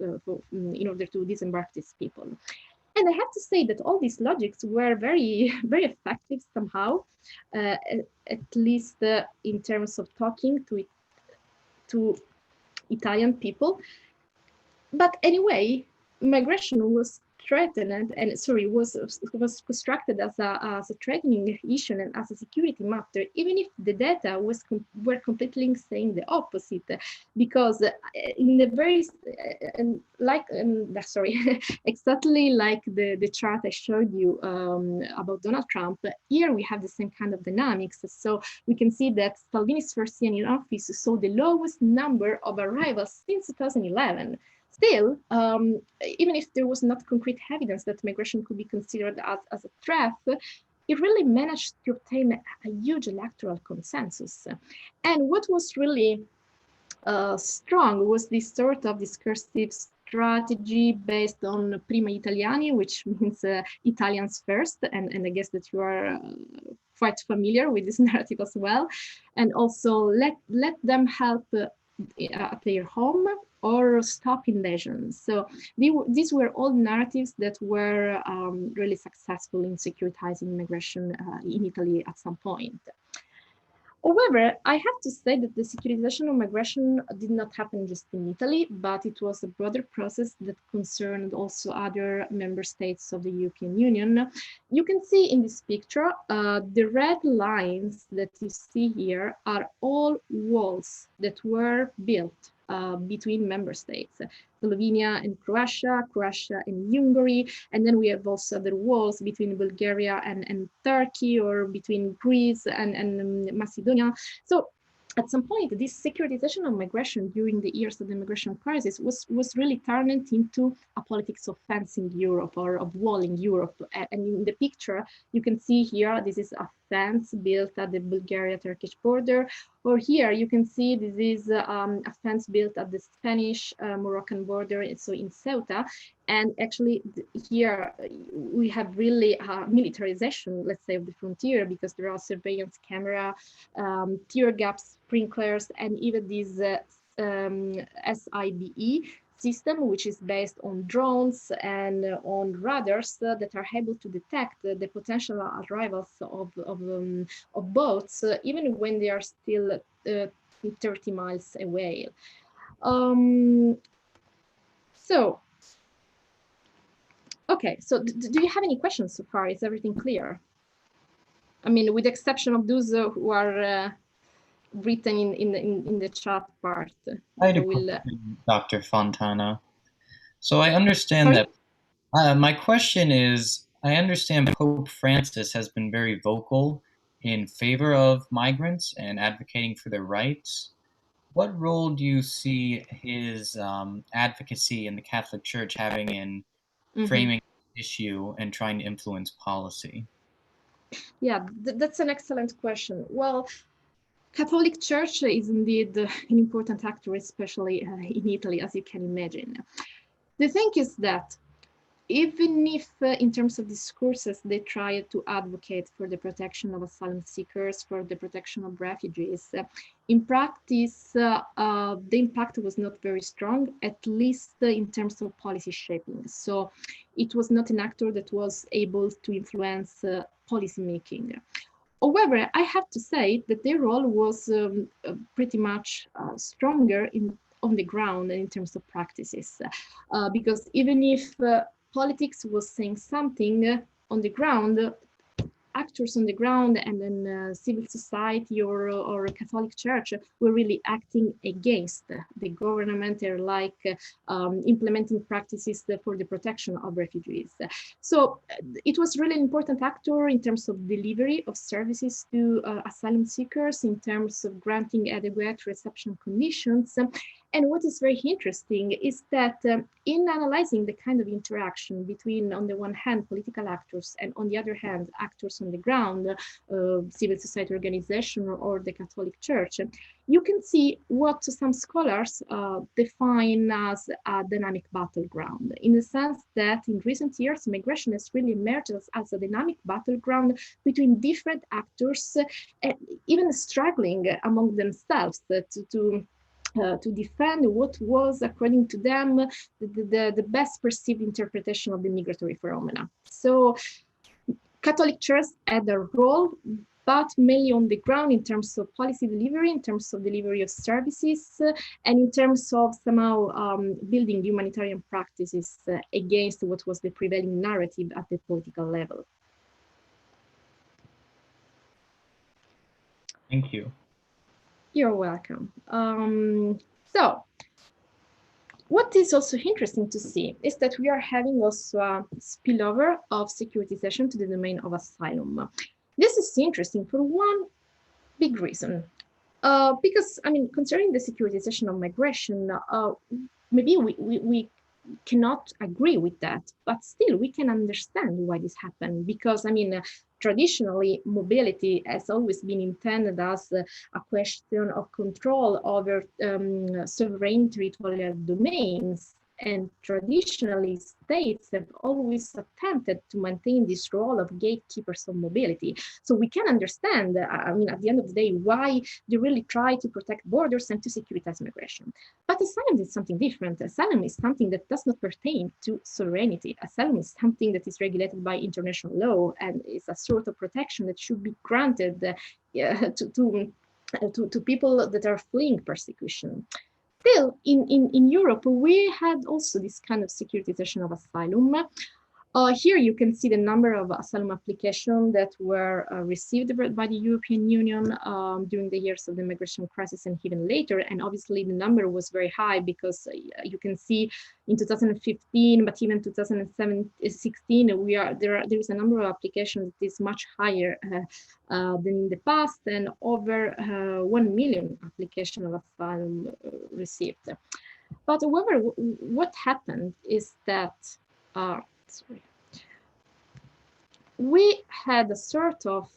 in order to disembark these people. And I have to say that all these logics were very, very effective somehow, at least in terms of talking to Italian people. But anyway, migration was threatened and was constructed as a threatening issue and as a security matter, even if the data were completely saying the opposite, because in the very exactly like the chart I showed you about Donald Trump, here we have the same kind of dynamics. So we can see that Salvini's first year in office saw the lowest number of arrivals since 2011. Still, even if there was not concrete evidence that migration could be considered as a threat, it really managed to obtain a huge electoral consensus. And what was really strong was this sort of discursive strategy based on prima Italiani, which means Italians first, and I guess that you are quite familiar with this narrative as well, and also let them help at their home or stop invasions. So these were all narratives that were really successful in securitizing migration in Italy at some point. However, I have to say that the securitization of migration did not happen just in Italy, but it was a broader process that concerned also other member states of the European Union. You can see in this picture, the red lines that you see here are all walls that were built between member states, Slovenia and Croatia, Croatia and Hungary, and then we have also the walls between Bulgaria and Turkey, or between Greece and Macedonia. So at some point, this securitization of migration during the years of the migration crisis was really turned into a politics of fencing Europe, or of walling Europe. And in the picture, you can see here, this is a fence built at the Bulgaria-Turkish border. Or here you can see this is a fence built at the Spanish-Moroccan border, so in Ceuta. And actually here we have really militarization, let's say, of the frontier, because there are surveillance camera, tear gas sprinklers, and even this SIBE system, which is based on drones and on radars that are able to detect the potential arrivals of boats, even when they are still 30 miles away. Okay, so do you have any questions so far? Is everything clear? I mean, with the exception of those who are written in the chat part. I had a question, Dr. Fontana. So I understand Sorry? that. My question is, I understand Pope Francis has been very vocal in favor of migrants and advocating for their rights. What role do you see his advocacy in the Catholic Church having in framing the issue and trying to influence policy? Yeah, that's an excellent question. Well, Catholic Church is indeed an important actor, especially in Italy, as you can imagine. The thing is that even if in terms of discourses, they try to advocate for the protection of asylum seekers, for the protection of refugees, in practice, the impact was not very strong, at least in terms of policy shaping. So it was not an actor that was able to influence policy making. However, I have to say that their role was pretty much stronger on the ground in terms of practices, because even if politics was saying something on the ground, actors on the ground and then civil society or Catholic Church were really acting against the government. They're like implementing practices for the protection of refugees. So it was really an important actor in terms of delivery of services to asylum seekers, in terms of granting adequate reception conditions. And what is very interesting is that in analyzing the kind of interaction between, on the one hand, political actors, and on the other hand, actors on the ground, civil society organization or the Catholic Church, you can see what some scholars define as a dynamic battleground, in the sense that in recent years, migration has really emerged as a dynamic battleground between different actors, even struggling among themselves to defend what was, according to them, the best perceived interpretation of the migratory phenomena. So Catholic Church had a role, but mainly on the ground in terms of policy delivery, in terms of delivery of services, and in terms of somehow building humanitarian practices against what was the prevailing narrative at the political level. Thank you. You're welcome. So what is also interesting to see is that we are having also a spillover of securitization to the domain of asylum. This is interesting for one big reason. Because, I mean, concerning the securitization of migration, maybe we cannot agree with that, but still we can understand why this happened, because I mean, traditionally mobility has always been intended as a question of control over sovereign territorial domains. And traditionally, states have always attempted to maintain this role of gatekeepers of mobility. So we can understand, I mean, at the end of the day, why they really try to protect borders and to securitize migration. But asylum is something different. Asylum is something that does not pertain to sovereignty. Asylum is something that is regulated by international law and is a sort of protection that should be granted to people that are fleeing persecution. Still, in Europe, we had also this kind of securitization of asylum. Here you can see the number of asylum applications that were received by the European Union during the years of the migration crisis and even later. And obviously the number was very high, because you can see in 2015, but even 2016, there is a number of applications that is much higher than in the past, and over 1 million applications of asylum received. But however, what happened is that we had a sort of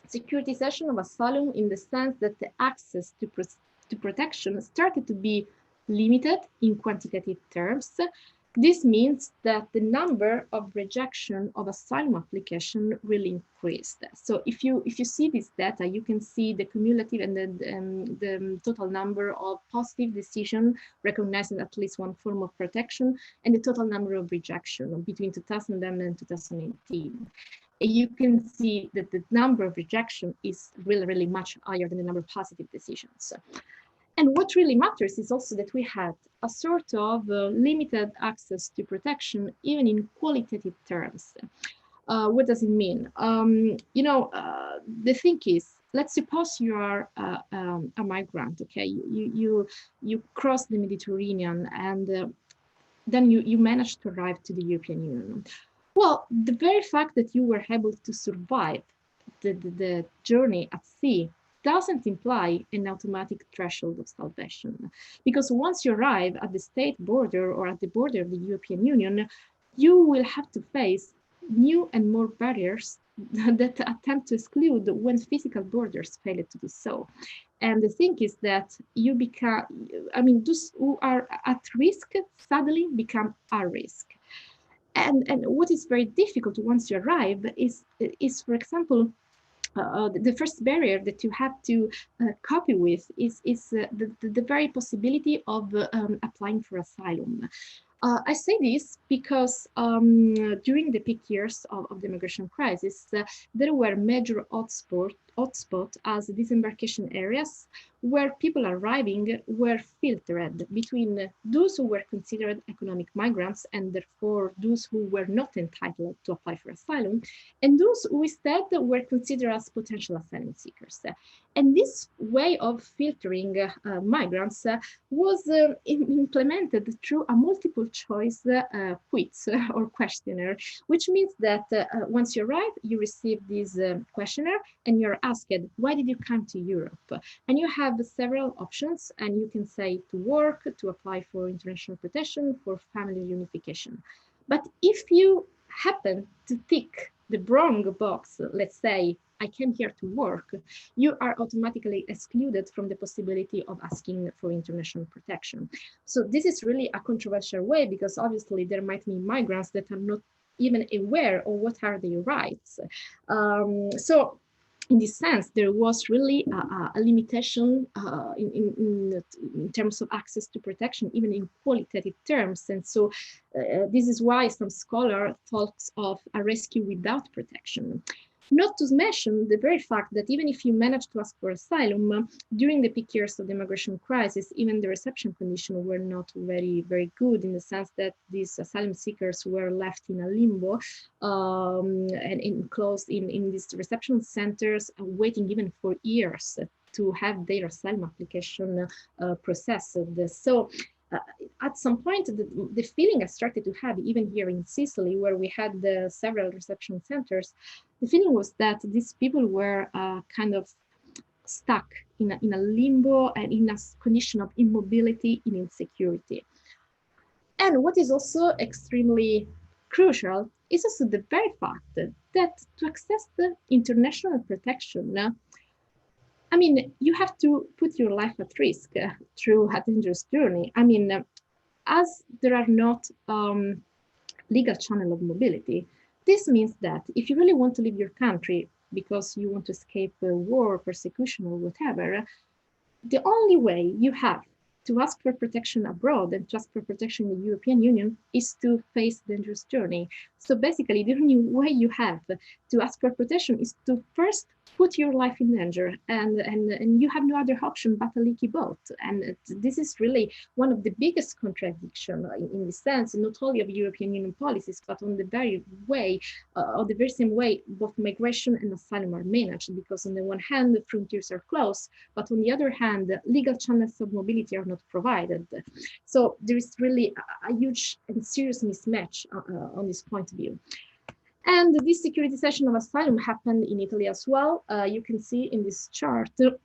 securitization of asylum, in the sense that the access to protection started to be limited in quantitative terms. This means that the number of rejection of asylum application really increased. So if you see this data, you can see the cumulative and the total number of positive decisions recognizing at least one form of protection, and the total number of rejection between 2010 and 2018. You can see that the number of rejection is really much higher than the number of positive decisions. And what really matters is also that we had a sort of limited access to protection, even in qualitative terms. What does it mean? The thing is, let's suppose you are a migrant, okay? You cross the Mediterranean, and then you manage to arrive to the European Union. Well, the very fact that you were able to survive the journey at sea doesn't imply an automatic threshold of salvation. Because once you arrive at the state border or at the border of the European Union, you will have to face new and more barriers that attempt to exclude when physical borders fail to do so. And the thing is that you become, those who are at risk suddenly become at risk. And what is very difficult once you arrive is for example, the first barrier that you have to copy with is the very possibility of applying for asylum. I say this because during the peak years of the migration crisis, there were major hotspots as disembarkation areas where people arriving were filtered between those who were considered economic migrants and therefore those who were not entitled to apply for asylum, and those who instead were considered as potential asylum seekers. And this way of filtering migrants was implemented through a multiple choice quiz or questionnaire, which means that once you arrive, you receive this questionnaire and you're asked, why did you come to Europe? And you have several options, and you can say to work, to apply for international protection, for family reunification. But if you happen to tick the wrong box, let's say, I came here to work, you are automatically excluded from the possibility of asking for international protection. So this is really a controversial way, because obviously there might be migrants that are not even aware of what are their rights. So in this sense, there was really a limitation in terms of access to protection, even in qualitative terms. And so this is why some scholar talks of a rescue without protection. Not to mention the very fact that even if you manage to ask for asylum, during the peak years of the migration crisis, even the reception conditions were not very good, in the sense that these asylum seekers were left in a limbo and enclosed in these reception centers, waiting even for years to have their asylum application processed. So at some point, the feeling I started to have, even here in Sicily, where we had several reception centers, the feeling was that these people were kind of stuck in a limbo and in a condition of immobility and insecurity. And what is also extremely crucial is also the very fact that to access the international protection, I mean, you have to put your life at risk through a dangerous journey. I mean, as there are not legal channel of mobility, this means that if you really want to leave your country because you want to escape war, persecution, or whatever, the only way you have to ask for protection abroad and to ask for protection in the European Union is to face dangerous journey. So basically, the only way you have to ask for protection is to first put your life in danger, and you have no other option but a leaky boat. And this is really one of the biggest contradiction in this sense, not only of European Union policies, but on the very way, or the very same way, both migration and asylum are managed, because on the one hand, the frontiers are closed, but on the other hand, legal channels of mobility are not provided. So there is really a huge and serious mismatch on this point of view. And this securitization of asylum happened in Italy as well. You can see in this chart the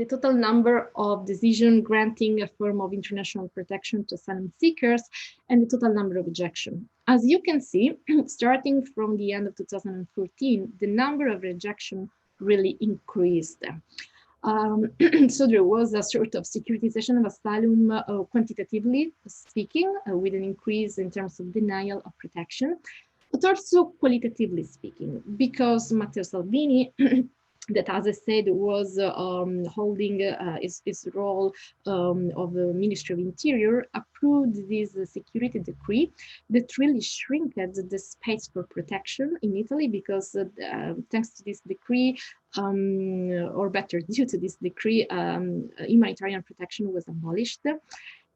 total number of decisions granting a form of international protection to asylum seekers and the total number of rejection. As you can see, starting from the end of 2014, the number of rejection really increased. So there was a sort of securitization of asylum, quantitatively speaking, with an increase in terms of denial of protection, but also qualitatively speaking, because Matteo Salvini, that, as I said, was holding his role of the Ministry of Interior, approved this security decree that really shrinked the space for protection in Italy, because thanks to this decree, or better, due to this decree, humanitarian protection was abolished.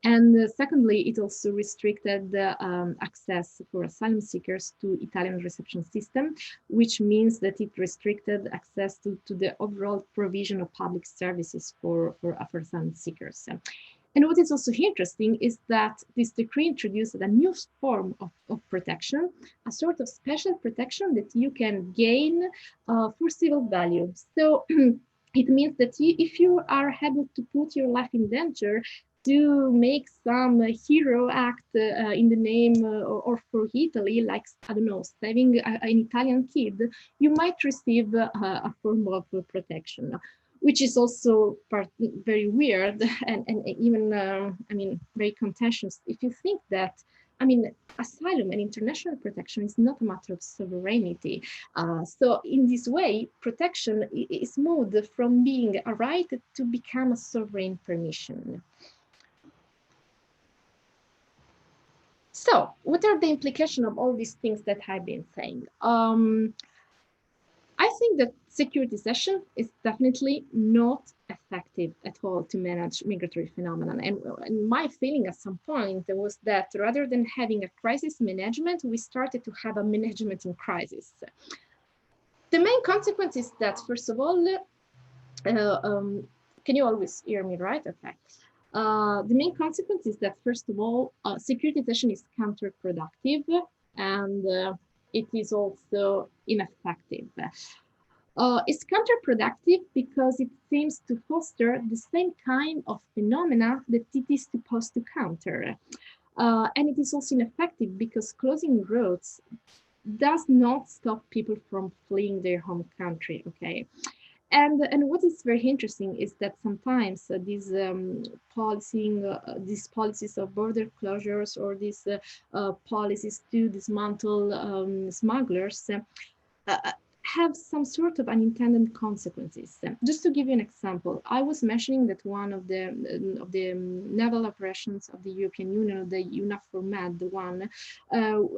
And secondly, it also restricted access for asylum seekers to Italian reception system, which means that it restricted access to the overall provision of public services for asylum seekers. And what is also interesting is that this decree introduced a new form of protection, a sort of special protection that you can gain for civil value. So it means that if you are able to put your life in danger, to make some hero act in the name or for Italy, like, I don't know, saving an Italian kid, you might receive a form of protection, which is also very weird and even, I mean, very contentious. If you think that, I mean, asylum and international protection is not a matter of sovereignty. So in this way, protection is moved from being a right to become a sovereign permission. So what are the implications of all these things that I've been saying? I think that securitization is definitely not effective at all to manage migratory phenomenon. And my feeling at some point was that rather than having a crisis management, we started to have a management in crisis. The main consequence is that, first of all, can you always hear me, right? Okay. The main consequence is that, first of all, securitization is counterproductive, and it is also ineffective. It's counterproductive because it seems to foster the same kind of phenomena that it is supposed to counter. And it is also ineffective because closing roads does not stop people from fleeing their home country, okay? And what is very interesting is that sometimes these policies of border closures or these policies to dismantle smugglers have some sort of unintended consequences. Just to give you an example, I was mentioning that one of the naval operations of the European Union, the EUNAVFOR Med one,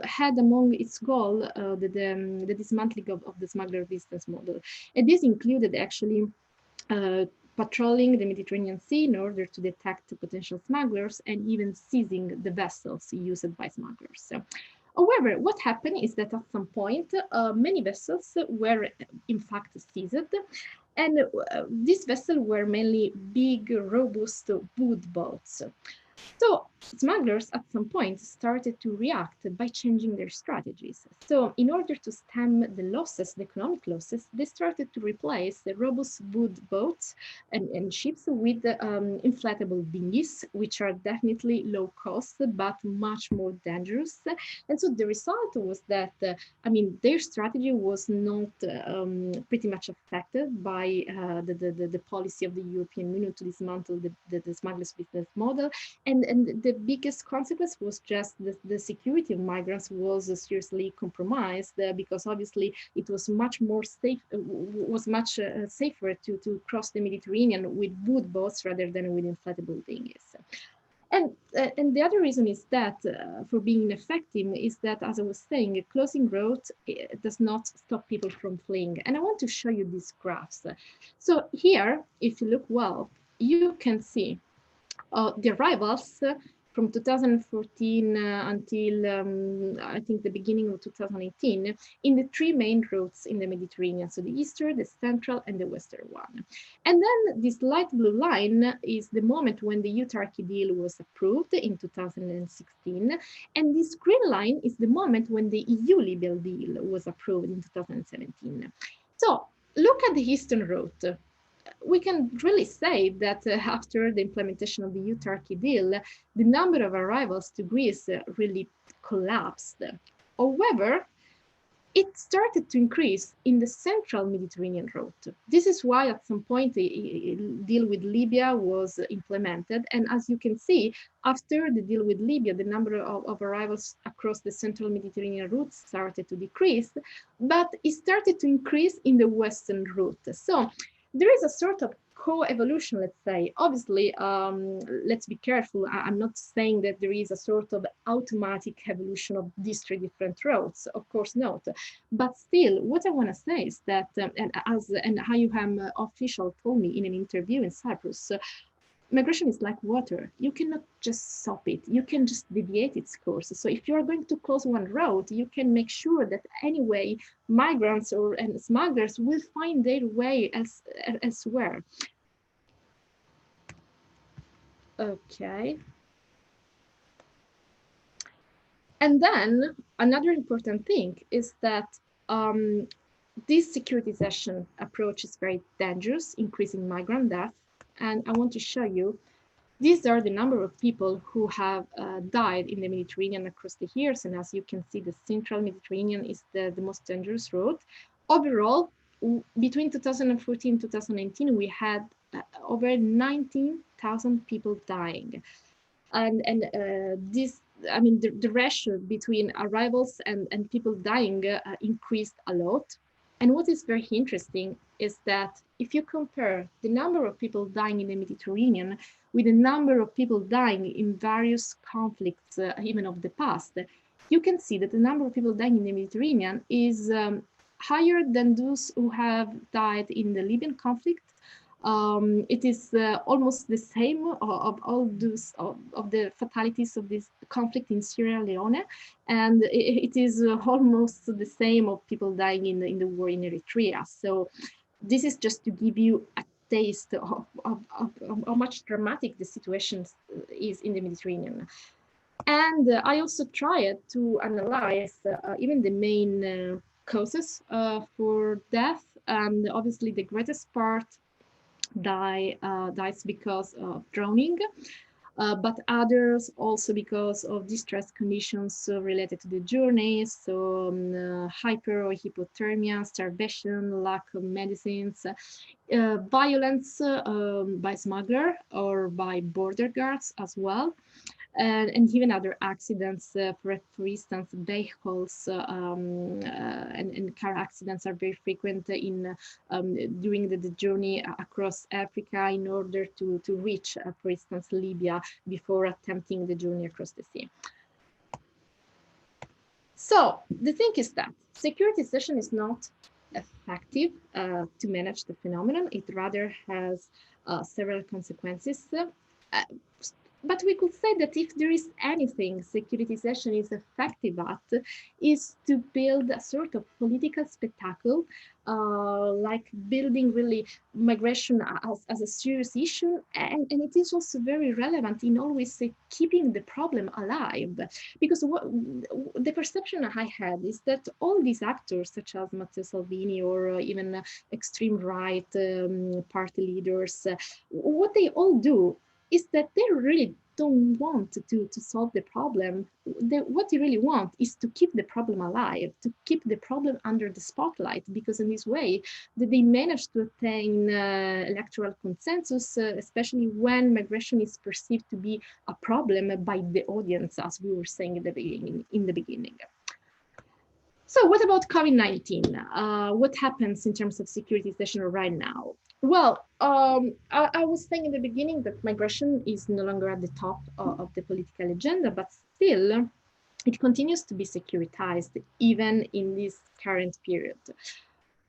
had among its goal the dismantling of the smuggler business model. And this included actually patrolling the Mediterranean Sea in order to detect potential smugglers and even seizing the vessels used by smugglers. However, what happened is that at some point, many vessels were in fact seized, and these vessels were mainly big, robust wood boats. So smugglers at some point started to react by changing their strategies. So in order to stem the losses, the economic losses, they started to replace the robust wood boats and ships with inflatable dinghies, which are definitely low cost, but much more dangerous. And so the result was that, their strategy was not pretty much affected by the policy of the European Union to dismantle the smugglers' business model. And the biggest consequence was just the security of migrants was seriously compromised because obviously it was much more safe, safer to cross the Mediterranean with wood boats rather than with inflatable dinghies. And the other reason is that for being ineffective is that, as I was saying, closing roads does not stop people from fleeing. And I want to show you these graphs. So here, if you look well, you can see the arrivals from 2014 until I think the beginning of 2018 in the three main routes in the Mediterranean, so the eastern, the central, and the western one. And then this light blue line is the moment when the EU-Turkey deal was approved in 2016, and this green line is the moment when the EU-Libya deal was approved in 2017. So look at the eastern route. We can really say that after the implementation of the EU-Turkey deal, the number of arrivals to Greece really collapsed. However, it started to increase in the central Mediterranean route. This is why at some point a deal with Libya was implemented. And as you can see, after the deal with Libya, the number of arrivals across the central Mediterranean route started to decrease, but it started to increase in the western route. So there is a sort of co-evolution, let's say. Obviously, let's be careful. I'm not saying that there is a sort of automatic evolution of these three different roads. Of course not. But still, what I want to say is that, and IOM official told me in an interview in Cyprus, migration is like water. You cannot just stop it. You can just deviate its course. So if you're going to close one road, you can make sure that anyway, migrants and smugglers will find their way elsewhere. Okay. And then another important thing is that this securitization approach is very dangerous, increasing migrant death. And I want to show you, these are the number of people who have died in the Mediterranean across the years. And as you can see, the central Mediterranean is the most dangerous route. Overall, between 2014 and 2019, we had over 19,000 people dying. And this, the ratio between arrivals and people dying increased a lot. And what is very interesting is that if you compare the number of people dying in the Mediterranean with the number of people dying in various conflicts, even of the past, you can see that the number of people dying in the Mediterranean is higher than those who have died in the Libyan conflict. It is almost the same of all those of the fatalities of this conflict in Sierra Leone, and it is almost the same of people dying in the war in Eritrea. So this is just to give you a taste of how much dramatic the situation is in the Mediterranean. And I also tried to analyze even the main causes for death, and obviously the greatest part dies because of drowning, but others also because of distress conditions related to the journey, so hyper or hypothermia, starvation, lack of medicines, violence by smuggler or by border guards as well. And even other accidents, for instance, vehicles and car accidents are very frequent during the journey across Africa in order to reach, for instance, Libya before attempting the journey across the sea. So the thing is that securitization is not effective to manage the phenomenon. It rather has several consequences. but we could say that if there is anything securitization is effective at, is to build a sort of political spectacle, like building really migration as a serious issue. And it is also very relevant in always keeping the problem alive. Because what the perception I had is that all these actors, such as Matteo Salvini or even extreme right party leaders, what they all do is that they really don't want to solve the problem. What they really want is to keep the problem alive, to keep the problem under the spotlight, because in this way they manage to attain electoral consensus, especially when migration is perceived to be a problem by the audience, as we were saying in the beginning. So what about COVID-19? What happens in terms of securitization right now? Well, I was saying in the beginning that migration is no longer at the top of the political agenda, but still it continues to be securitized even in this current period.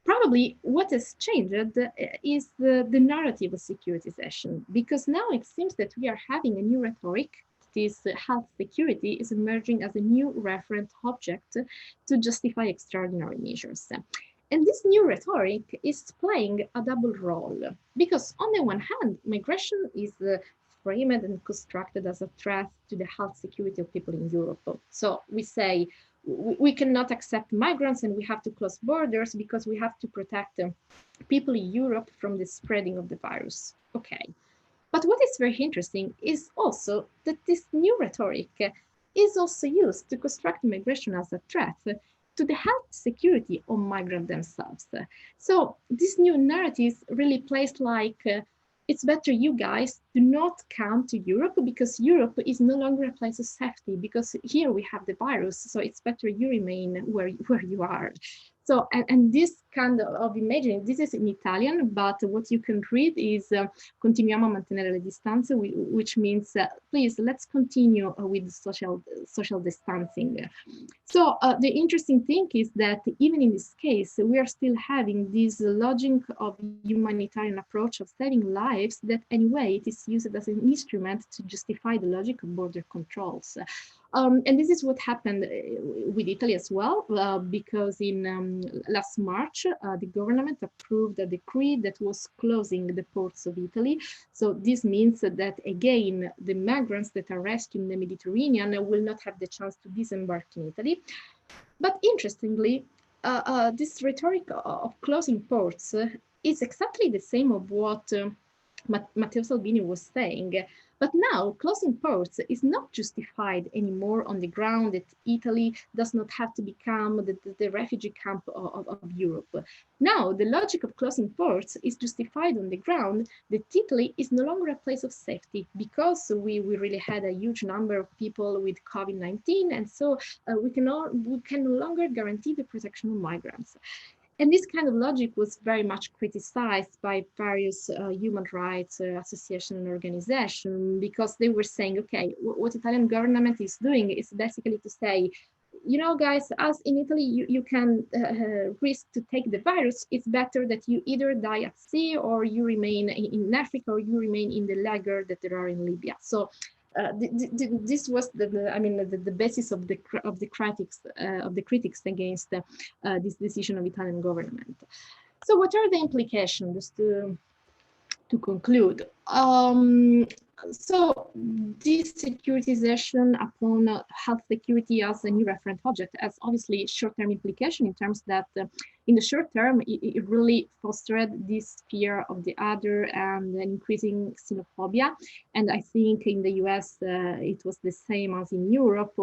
Probably what has changed is the narrative of securitization, because now it seems that we are having a new rhetoric. This health security is emerging as a new referent object to justify extraordinary measures. And this new rhetoric is playing a double role, because on the one hand, migration is framed and constructed as a threat to the health security of people in Europe. So we say we cannot accept migrants and we have to close borders because we have to protect people in Europe from the spreading of the virus. Okay. But what is very interesting is also that this new rhetoric is also used to construct migration as a threat to the health security of migrants themselves. So this new narrative really plays like it's better you guys do not come to Europe because Europe is no longer a place of safety, because here we have the virus, so it's better you remain where you are. So, and this kind of imagining, this is in Italian, but what you can read is continuiamo a mantenere le distanze, which means please, let's continue with social distancing. So the interesting thing is that even in this case, we are still having this logic of humanitarian approach of saving lives that anyway, it is used as an instrument to justify the logic of border controls. And this is what happened with Italy as well, because in last March, the government approved a decree that was closing the ports of Italy. So this means that, again, the migrants that are rescued in the Mediterranean will not have the chance to disembark in Italy. But interestingly, this rhetoric of closing ports is exactly the same of what Matteo Salvini was saying. But now closing ports is not justified anymore on the ground that Italy does not have to become the refugee camp of Europe. Now the logic of closing ports is justified on the ground that Italy is no longer a place of safety, because we really had a huge number of people with COVID-19, and so we can no longer guarantee the protection of migrants. And this kind of logic was very much criticized by various human rights associations and organizations, because they were saying, okay, what Italian government is doing is basically to say, you know, guys, as in Italy, you can risk to take the virus. It's better that you either die at sea or you remain in Africa or you remain in the lager that there are in Libya. So this was the basis of the critics against this decision of Italian government. So what are the implications, just to conclude? So this securitization upon health security as a new referent object has obviously short-term implication in terms that in the short term, it really fostered this fear of the other and increasing xenophobia. And I think in the US, it was the same as in Europe,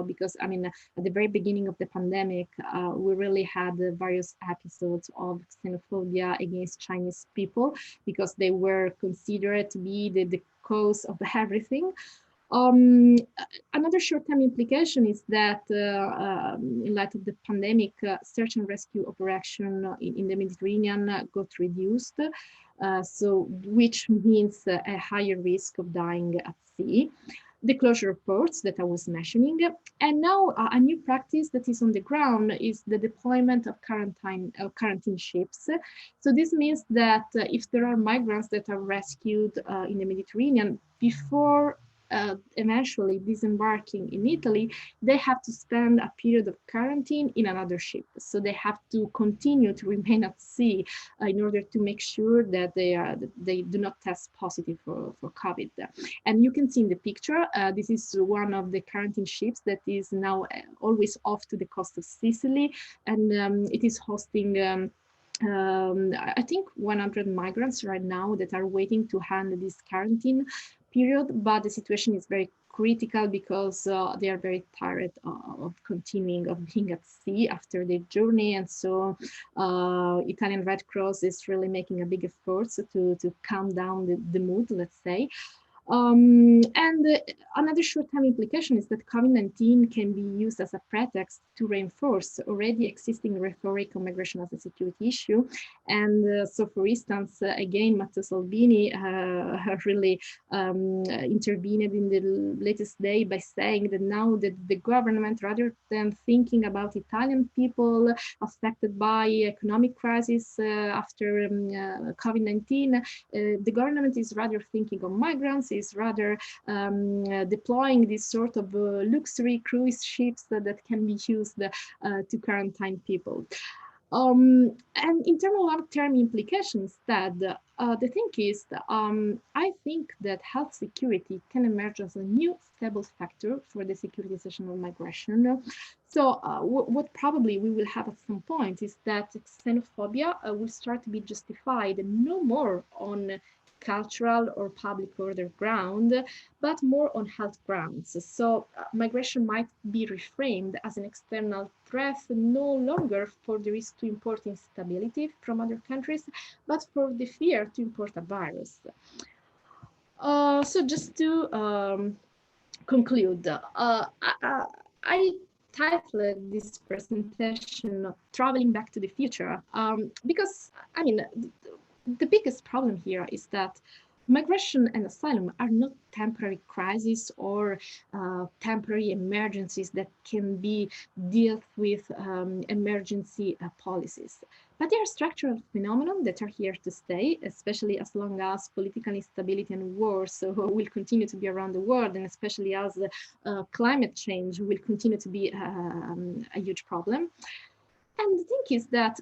because I mean, at the very beginning of the pandemic, we really had various episodes of xenophobia against Chinese people because they were considered to be the cause of everything. Another short-term implication is that in light of the pandemic, search and rescue operation in the Mediterranean got reduced, so which means a higher risk of dying at sea. The closure of ports that I was mentioning, and now a new practice that is on the ground is the deployment of quarantine ships. So this means that if there are migrants that are rescued in the Mediterranean, before eventually disembarking in Italy, they have to spend a period of quarantine in another ship. So they have to continue to remain at sea in order to make sure that they do not test positive for COVID. And you can see in the picture, this is one of the quarantine ships that is now always off to the coast of Sicily, and it is hosting I think 100 migrants right now that are waiting to handle this quarantine period, but the situation is very critical because they are very tired of continuing of being at sea after their journey, and so Italian Red Cross is really making a big effort to calm down the mood, let's say. Another short-term implication is that COVID-19 can be used as a pretext to reinforce already existing rhetoric on migration as a security issue. And so, for instance, again, Matteo Salvini really intervened in the latest day by saying that now that the government, rather than thinking about Italian people affected by economic crisis after COVID-19, the government is rather thinking of migrants, is rather deploying this sort of luxury cruise ships that can be used to quarantine people. And in terms of long-term implications, the thing is, I think that health security can emerge as a new stable factor for the securitization of migration. So what probably we will have at some point is that xenophobia will start to be justified no more on cultural or public order ground, but more on health grounds. So migration might be reframed as an external threat, no longer for the risk to import instability from other countries, but for the fear to import a virus. So just to conclude, I titled this presentation Traveling Back to the Future because, I mean, the biggest problem here is that migration and asylum are not temporary crises or temporary emergencies that can be dealt with emergency policies. But they are structural phenomena that are here to stay, especially as long as political instability and wars will continue to be around the world, and especially as climate change will continue to be a huge problem. And the thing is that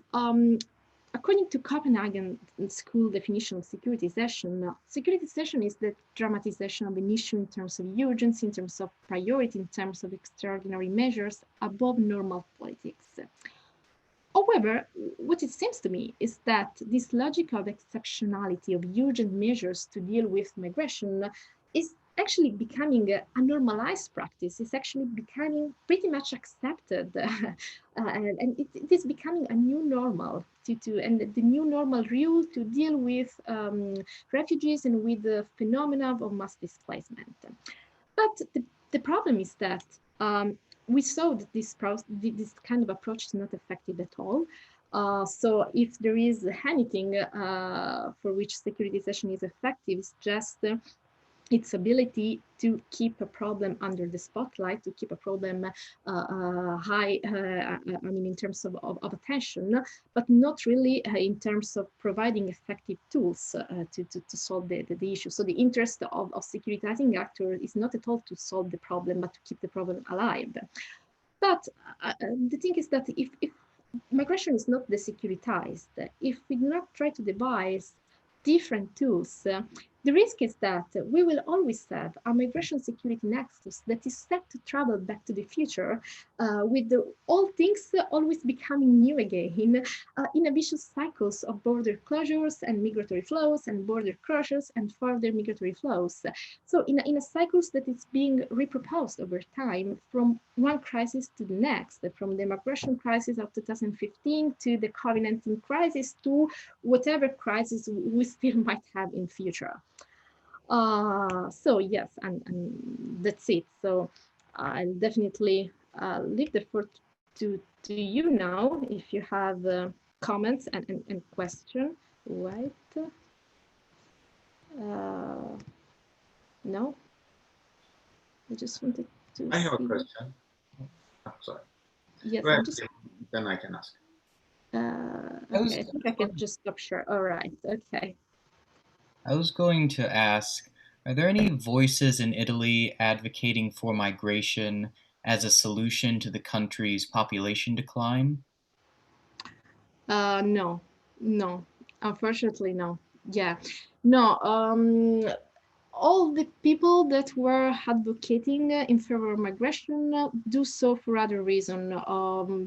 according to Copenhagen School definition of securitization, securitization is the dramatization of an issue in terms of urgency, in terms of priority, in terms of extraordinary measures above normal politics. However, what it seems to me is that this logic of exceptionality, of urgent measures to deal with migration is actually becoming a normalized practice. It's actually becoming pretty much accepted, and it is becoming a new normal and the new normal rule to deal with refugees and with the phenomena of mass displacement. But the problem is that we saw that this kind of approach is not effective at all. So if there is anything for which securitization is effective, it's just its ability to keep a problem under the spotlight, to keep a problem high, I mean, in terms of attention, but not really in terms of providing effective tools to solve the issue. So the interest of securitizing actors is not at all to solve the problem, but to keep the problem alive. But the thing is that if migration is not desecuritized, if we do not try to devise different tools, the risk is that we will always have a migration security nexus that is set to travel back to the future, with all things always becoming new again, in a vicious cycles of border closures and migratory flows, and border closures and further migratory flows. So in a cycles that is being reproposed over time from one crisis to the next, from the migration crisis of 2015 to the COVID-19 crisis to whatever crisis we still might have in future. So yes, and that's it. So I'll definitely leave the floor to you now if you have comments and question. Right? No? I just wanted to I have a question. I'm sorry. Yes, Well, I'm just... Then I can ask. Okay, I think I can just stop share. All right, okay. I was going to ask, Are there any voices in Italy advocating for migration as a solution to the country's population decline? No, no, unfortunately, no. Yeah, no. All the people that were advocating in favor of migration do so for other reason.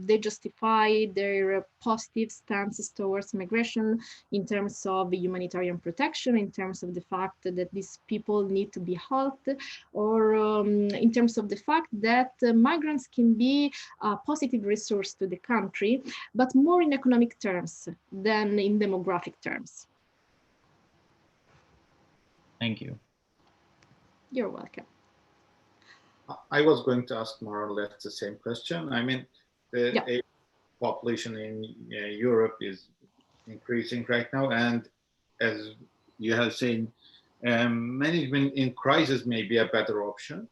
They justify their positive stances towards migration in terms of humanitarian protection, in terms of the fact that these people need to be helped, or in terms of the fact that migrants can be a positive resource to the country, but more in economic terms than in demographic terms. Thank you. You're welcome. I was going to ask more or less the same question. I mean, the population in Europe is increasing right now, and as you have seen, management in crisis may be a better option.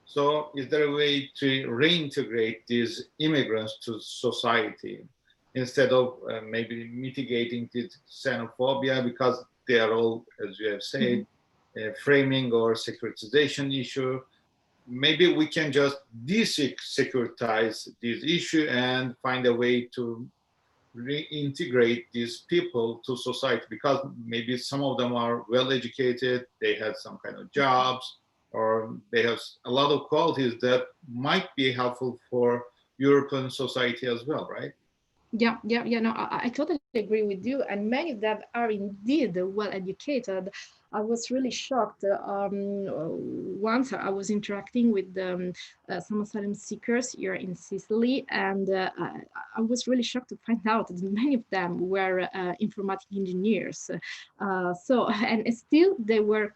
So, is there a way to reintegrate these immigrants to society instead of maybe mitigating this xenophobia because they are all, as you have said, framing or securitization issue? Maybe we can just desecuritize this issue and find a way to reintegrate these people to society, because maybe some of them are well educated, they have some kind of jobs, or they have a lot of qualities that might be helpful for European society as well, right? Yeah. No, I totally agree with you. And many of them are indeed well educated. I was really shocked. Once I was interacting with some asylum seekers here in Sicily, and I was really shocked to find out that many of them were informatic engineers. And still they were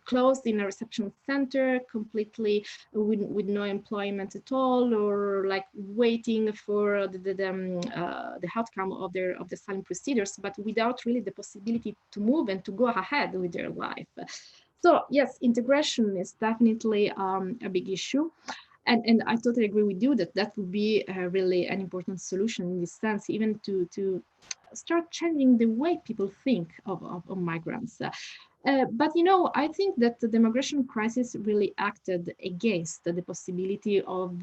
closed in a reception center, completely with no employment at all, or like waiting for the outcome of the asylum procedures, but without really the possibility to move and to go ahead with their life. So yes, integration is definitely a big issue. And I totally agree with you that that would be really an important solution in this sense, even to start changing the way people think of migrants. But you know, I think that the migration crisis really acted against the possibility of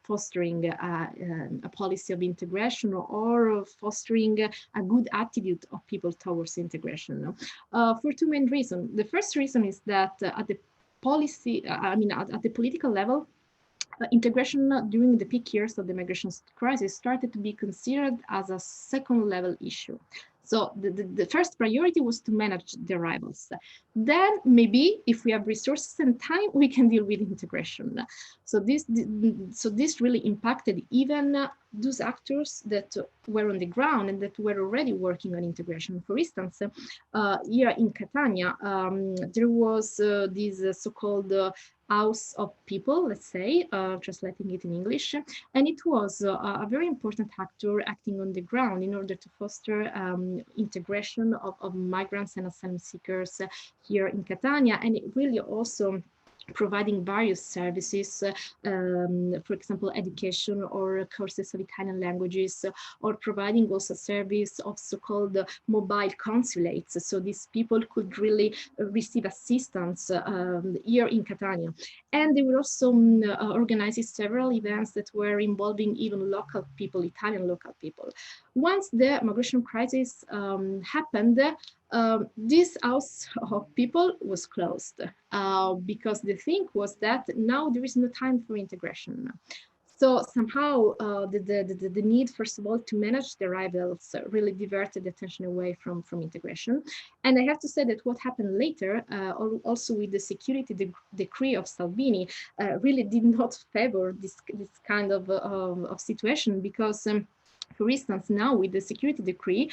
fostering a policy of integration or fostering a good attitude of people towards integration for two main reasons. The first reason is that at the policy, at the political level, integration during the peak years of the migration crisis started to be considered as a second level issue. So the first priority was to manage the arrivals. Then maybe if we have resources and time, we can deal with integration. So this really impacted even those actors that were on the ground and that were already working on integration. For instance, here in Catania, there was this so-called House of People, let's say, translating it in English. And it was a very important actor acting on the ground in order to foster integration of migrants and asylum seekers here in Catania. And it really also providing various services, for example, education or courses of Italian languages, or providing also service of so-called mobile consulates. So these people could really receive assistance here in Catania. And they were also organizing several events that were involving even local people, Italian local people. Once the migration crisis happened, this house of people was closed because the thing was that now there is no time for integration. So somehow the need, first of all, to manage the arrivals really diverted attention away from integration. And I have to say that what happened later, also with the security decree of Salvini, really did not favor this kind of situation, because for instance, now with the security decree,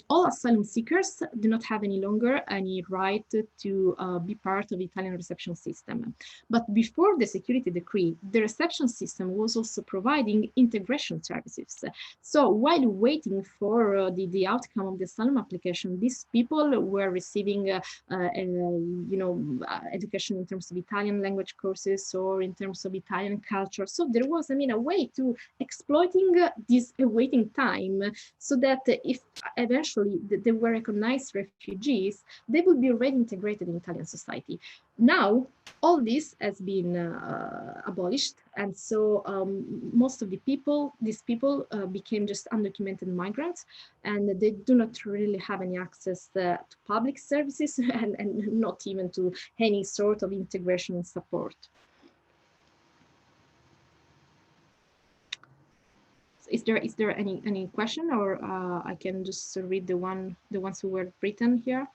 all asylum seekers do not have any longer any right to be part of the Italian reception system. But before the security decree, the reception system was also providing integration services. So while waiting for the outcome of the asylum application, these people were receiving education in terms of Italian language courses or in terms of Italian culture. So there was, a way to exploiting this waiting time, so that if eventually they were recognized refugees, they would be already integrated in Italian society. Now, all this has been abolished, and so most of these people became just undocumented migrants, and they do not really have any access to public services and not even to any sort of integration and support. Is there any question, or I can just read the ones who were written here?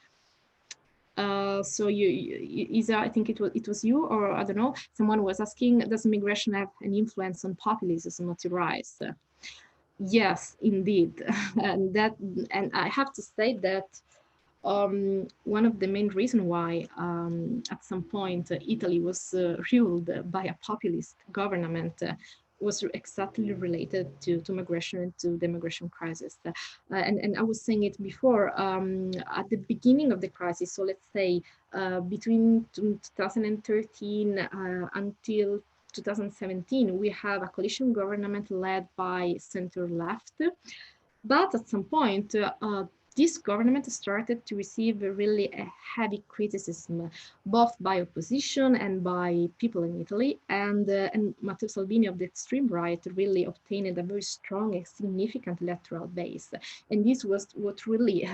So Isa, I think it was you, or I don't know, someone was asking, does migration have an influence on populism to rise? Yes, indeed. and I have to say that one of the main reasons why at some point Italy was ruled by a populist government was exactly related to migration and to the migration crisis. And I was saying it before, at the beginning of the crisis, so let's say between 2013 until 2017, we have a coalition government led by center-left. But at some point, this government started to receive really a heavy criticism, both by opposition and by people in Italy. And Matteo Salvini of the extreme right really obtained a very strong and significant electoral base. And this was what really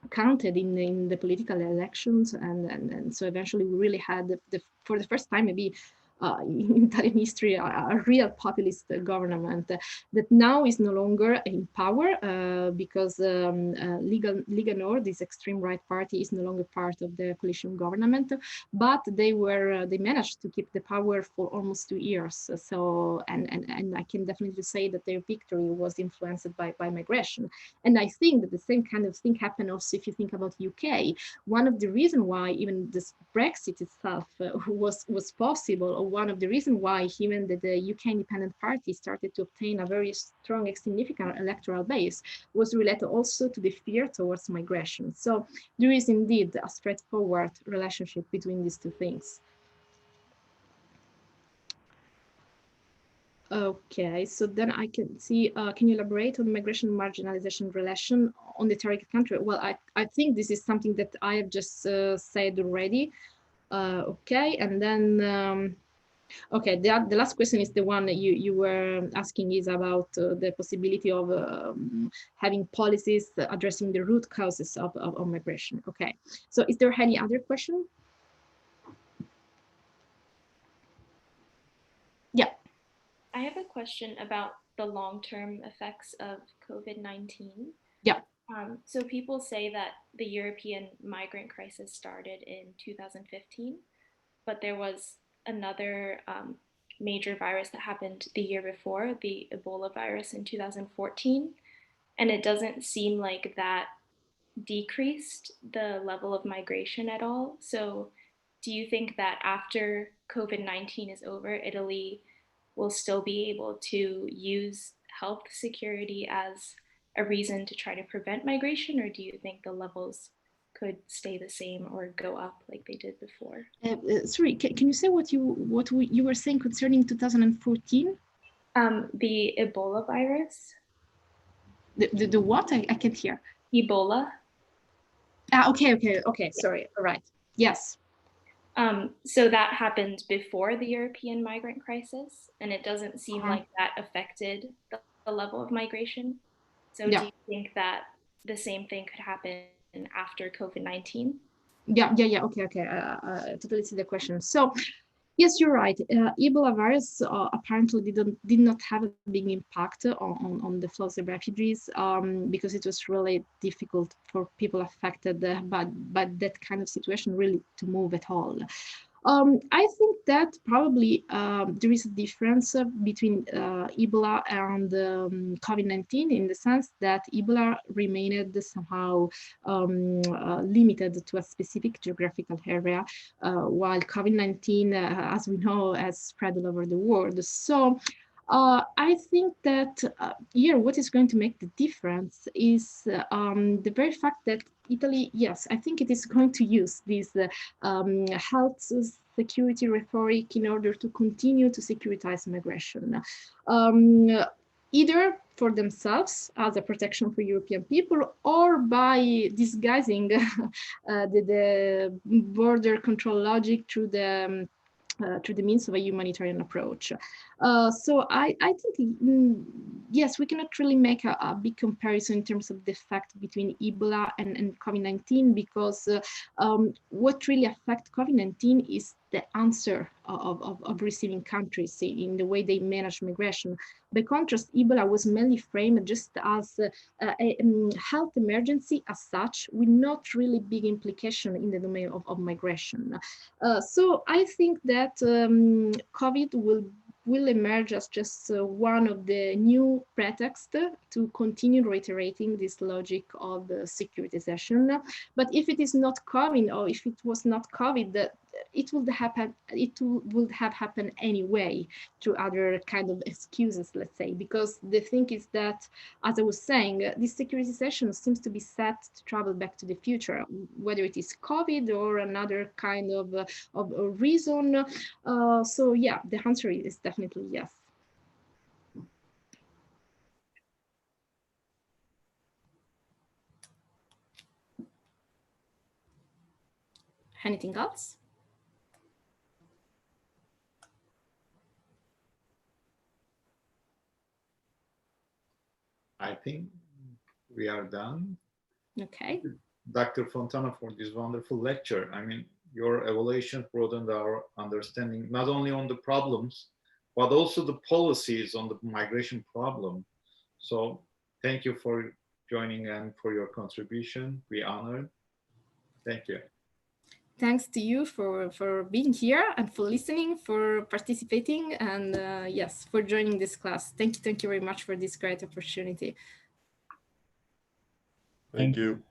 counted in the political elections. And so eventually we really had, for the first time, maybe in Italian history, a real populist government that now is no longer in power because Lega Nord, this extreme right party, is no longer part of the coalition government, but they managed to keep the power for almost 2 years. So, and I can definitely say that their victory was influenced by migration. And I think that the same kind of thing happened also if you think about UK. One of the reasons why even this Brexit itself was possible, or one of the reasons why even the UK Independent Party started to obtain a very strong and significant electoral base, was related also to the fear towards migration. So there is indeed a straightforward relationship between these two things. Okay, so then I can see, can you elaborate on migration marginalization relation on the target country? Well, I think this is something that I have just said already. Okay, and then, okay, the last question is the one that you were asking, is about the possibility of having policies addressing the root causes of migration. Okay, so is there any other question? Yeah. I have a question about the long-term effects of COVID-19. Yeah. So people say that the European migrant crisis started in 2015, but there was another major virus that happened the year before, the Ebola virus in 2014, and it doesn't seem like that decreased the level of migration at all. So do you think that after COVID-19 is over, Italy will still be able to use health security as a reason to try to prevent migration, or do you think the levels could stay the same or go up like they did before? Sorry, can you say what you were saying concerning 2014? The Ebola virus. The what? I can't hear. Ebola. Okay. Sorry. All right. Yes. So that happened before the European migrant crisis, and it doesn't seem like that affected the level of migration. So do you think that the same thing could happen after COVID-19? Yeah. Okay. I totally see the question. So, yes, you're right. Ebola virus apparently did not have a big impact on the flows of refugees because it was really difficult for people affected by that kind of situation really to move at all. I think that probably there is a difference between Ebola and COVID-19 in the sense that Ebola remained somehow limited to a specific geographical area, while COVID-19, as we know, has spread all over the world. So I think that here, what is going to make the difference is the very fact that Italy, yes, I think it is going to use this health security rhetoric in order to continue to securitize migration. either for themselves as a protection for European people, or by disguising the border control logic through the means of a humanitarian approach. So I think, yes, we cannot really make a big comparison in terms of the effect between Ebola and COVID-19, because what really affects COVID-19 is the answer of receiving countries in the way they manage migration. By contrast, Ebola was mainly framed just as a health emergency as such, with not really big implication in the domain of migration. So I think that COVID will emerge as just one of the new pretexts to continue reiterating this logic of securitization. But if it is not COVID, or if it was not COVID, it would happen. It would have happened anyway through other kind of excuses, let's say. Because the thing is that, as I was saying, this securitization seems to be set to travel back to the future, whether it is COVID or another kind of reason. So yeah, the answer is definitely yes. Anything else? I think we are done. Okay. Dr. Fontana, for this wonderful lecture. I mean, your evaluation broadened our understanding, not only on the problems, but also the policies on the migration problem. So thank you for joining and for your contribution. We honored. Thank you. Thanks to you for being here and for listening, for participating, and yes, for joining this class. Thank you very much for this great opportunity. Thank you.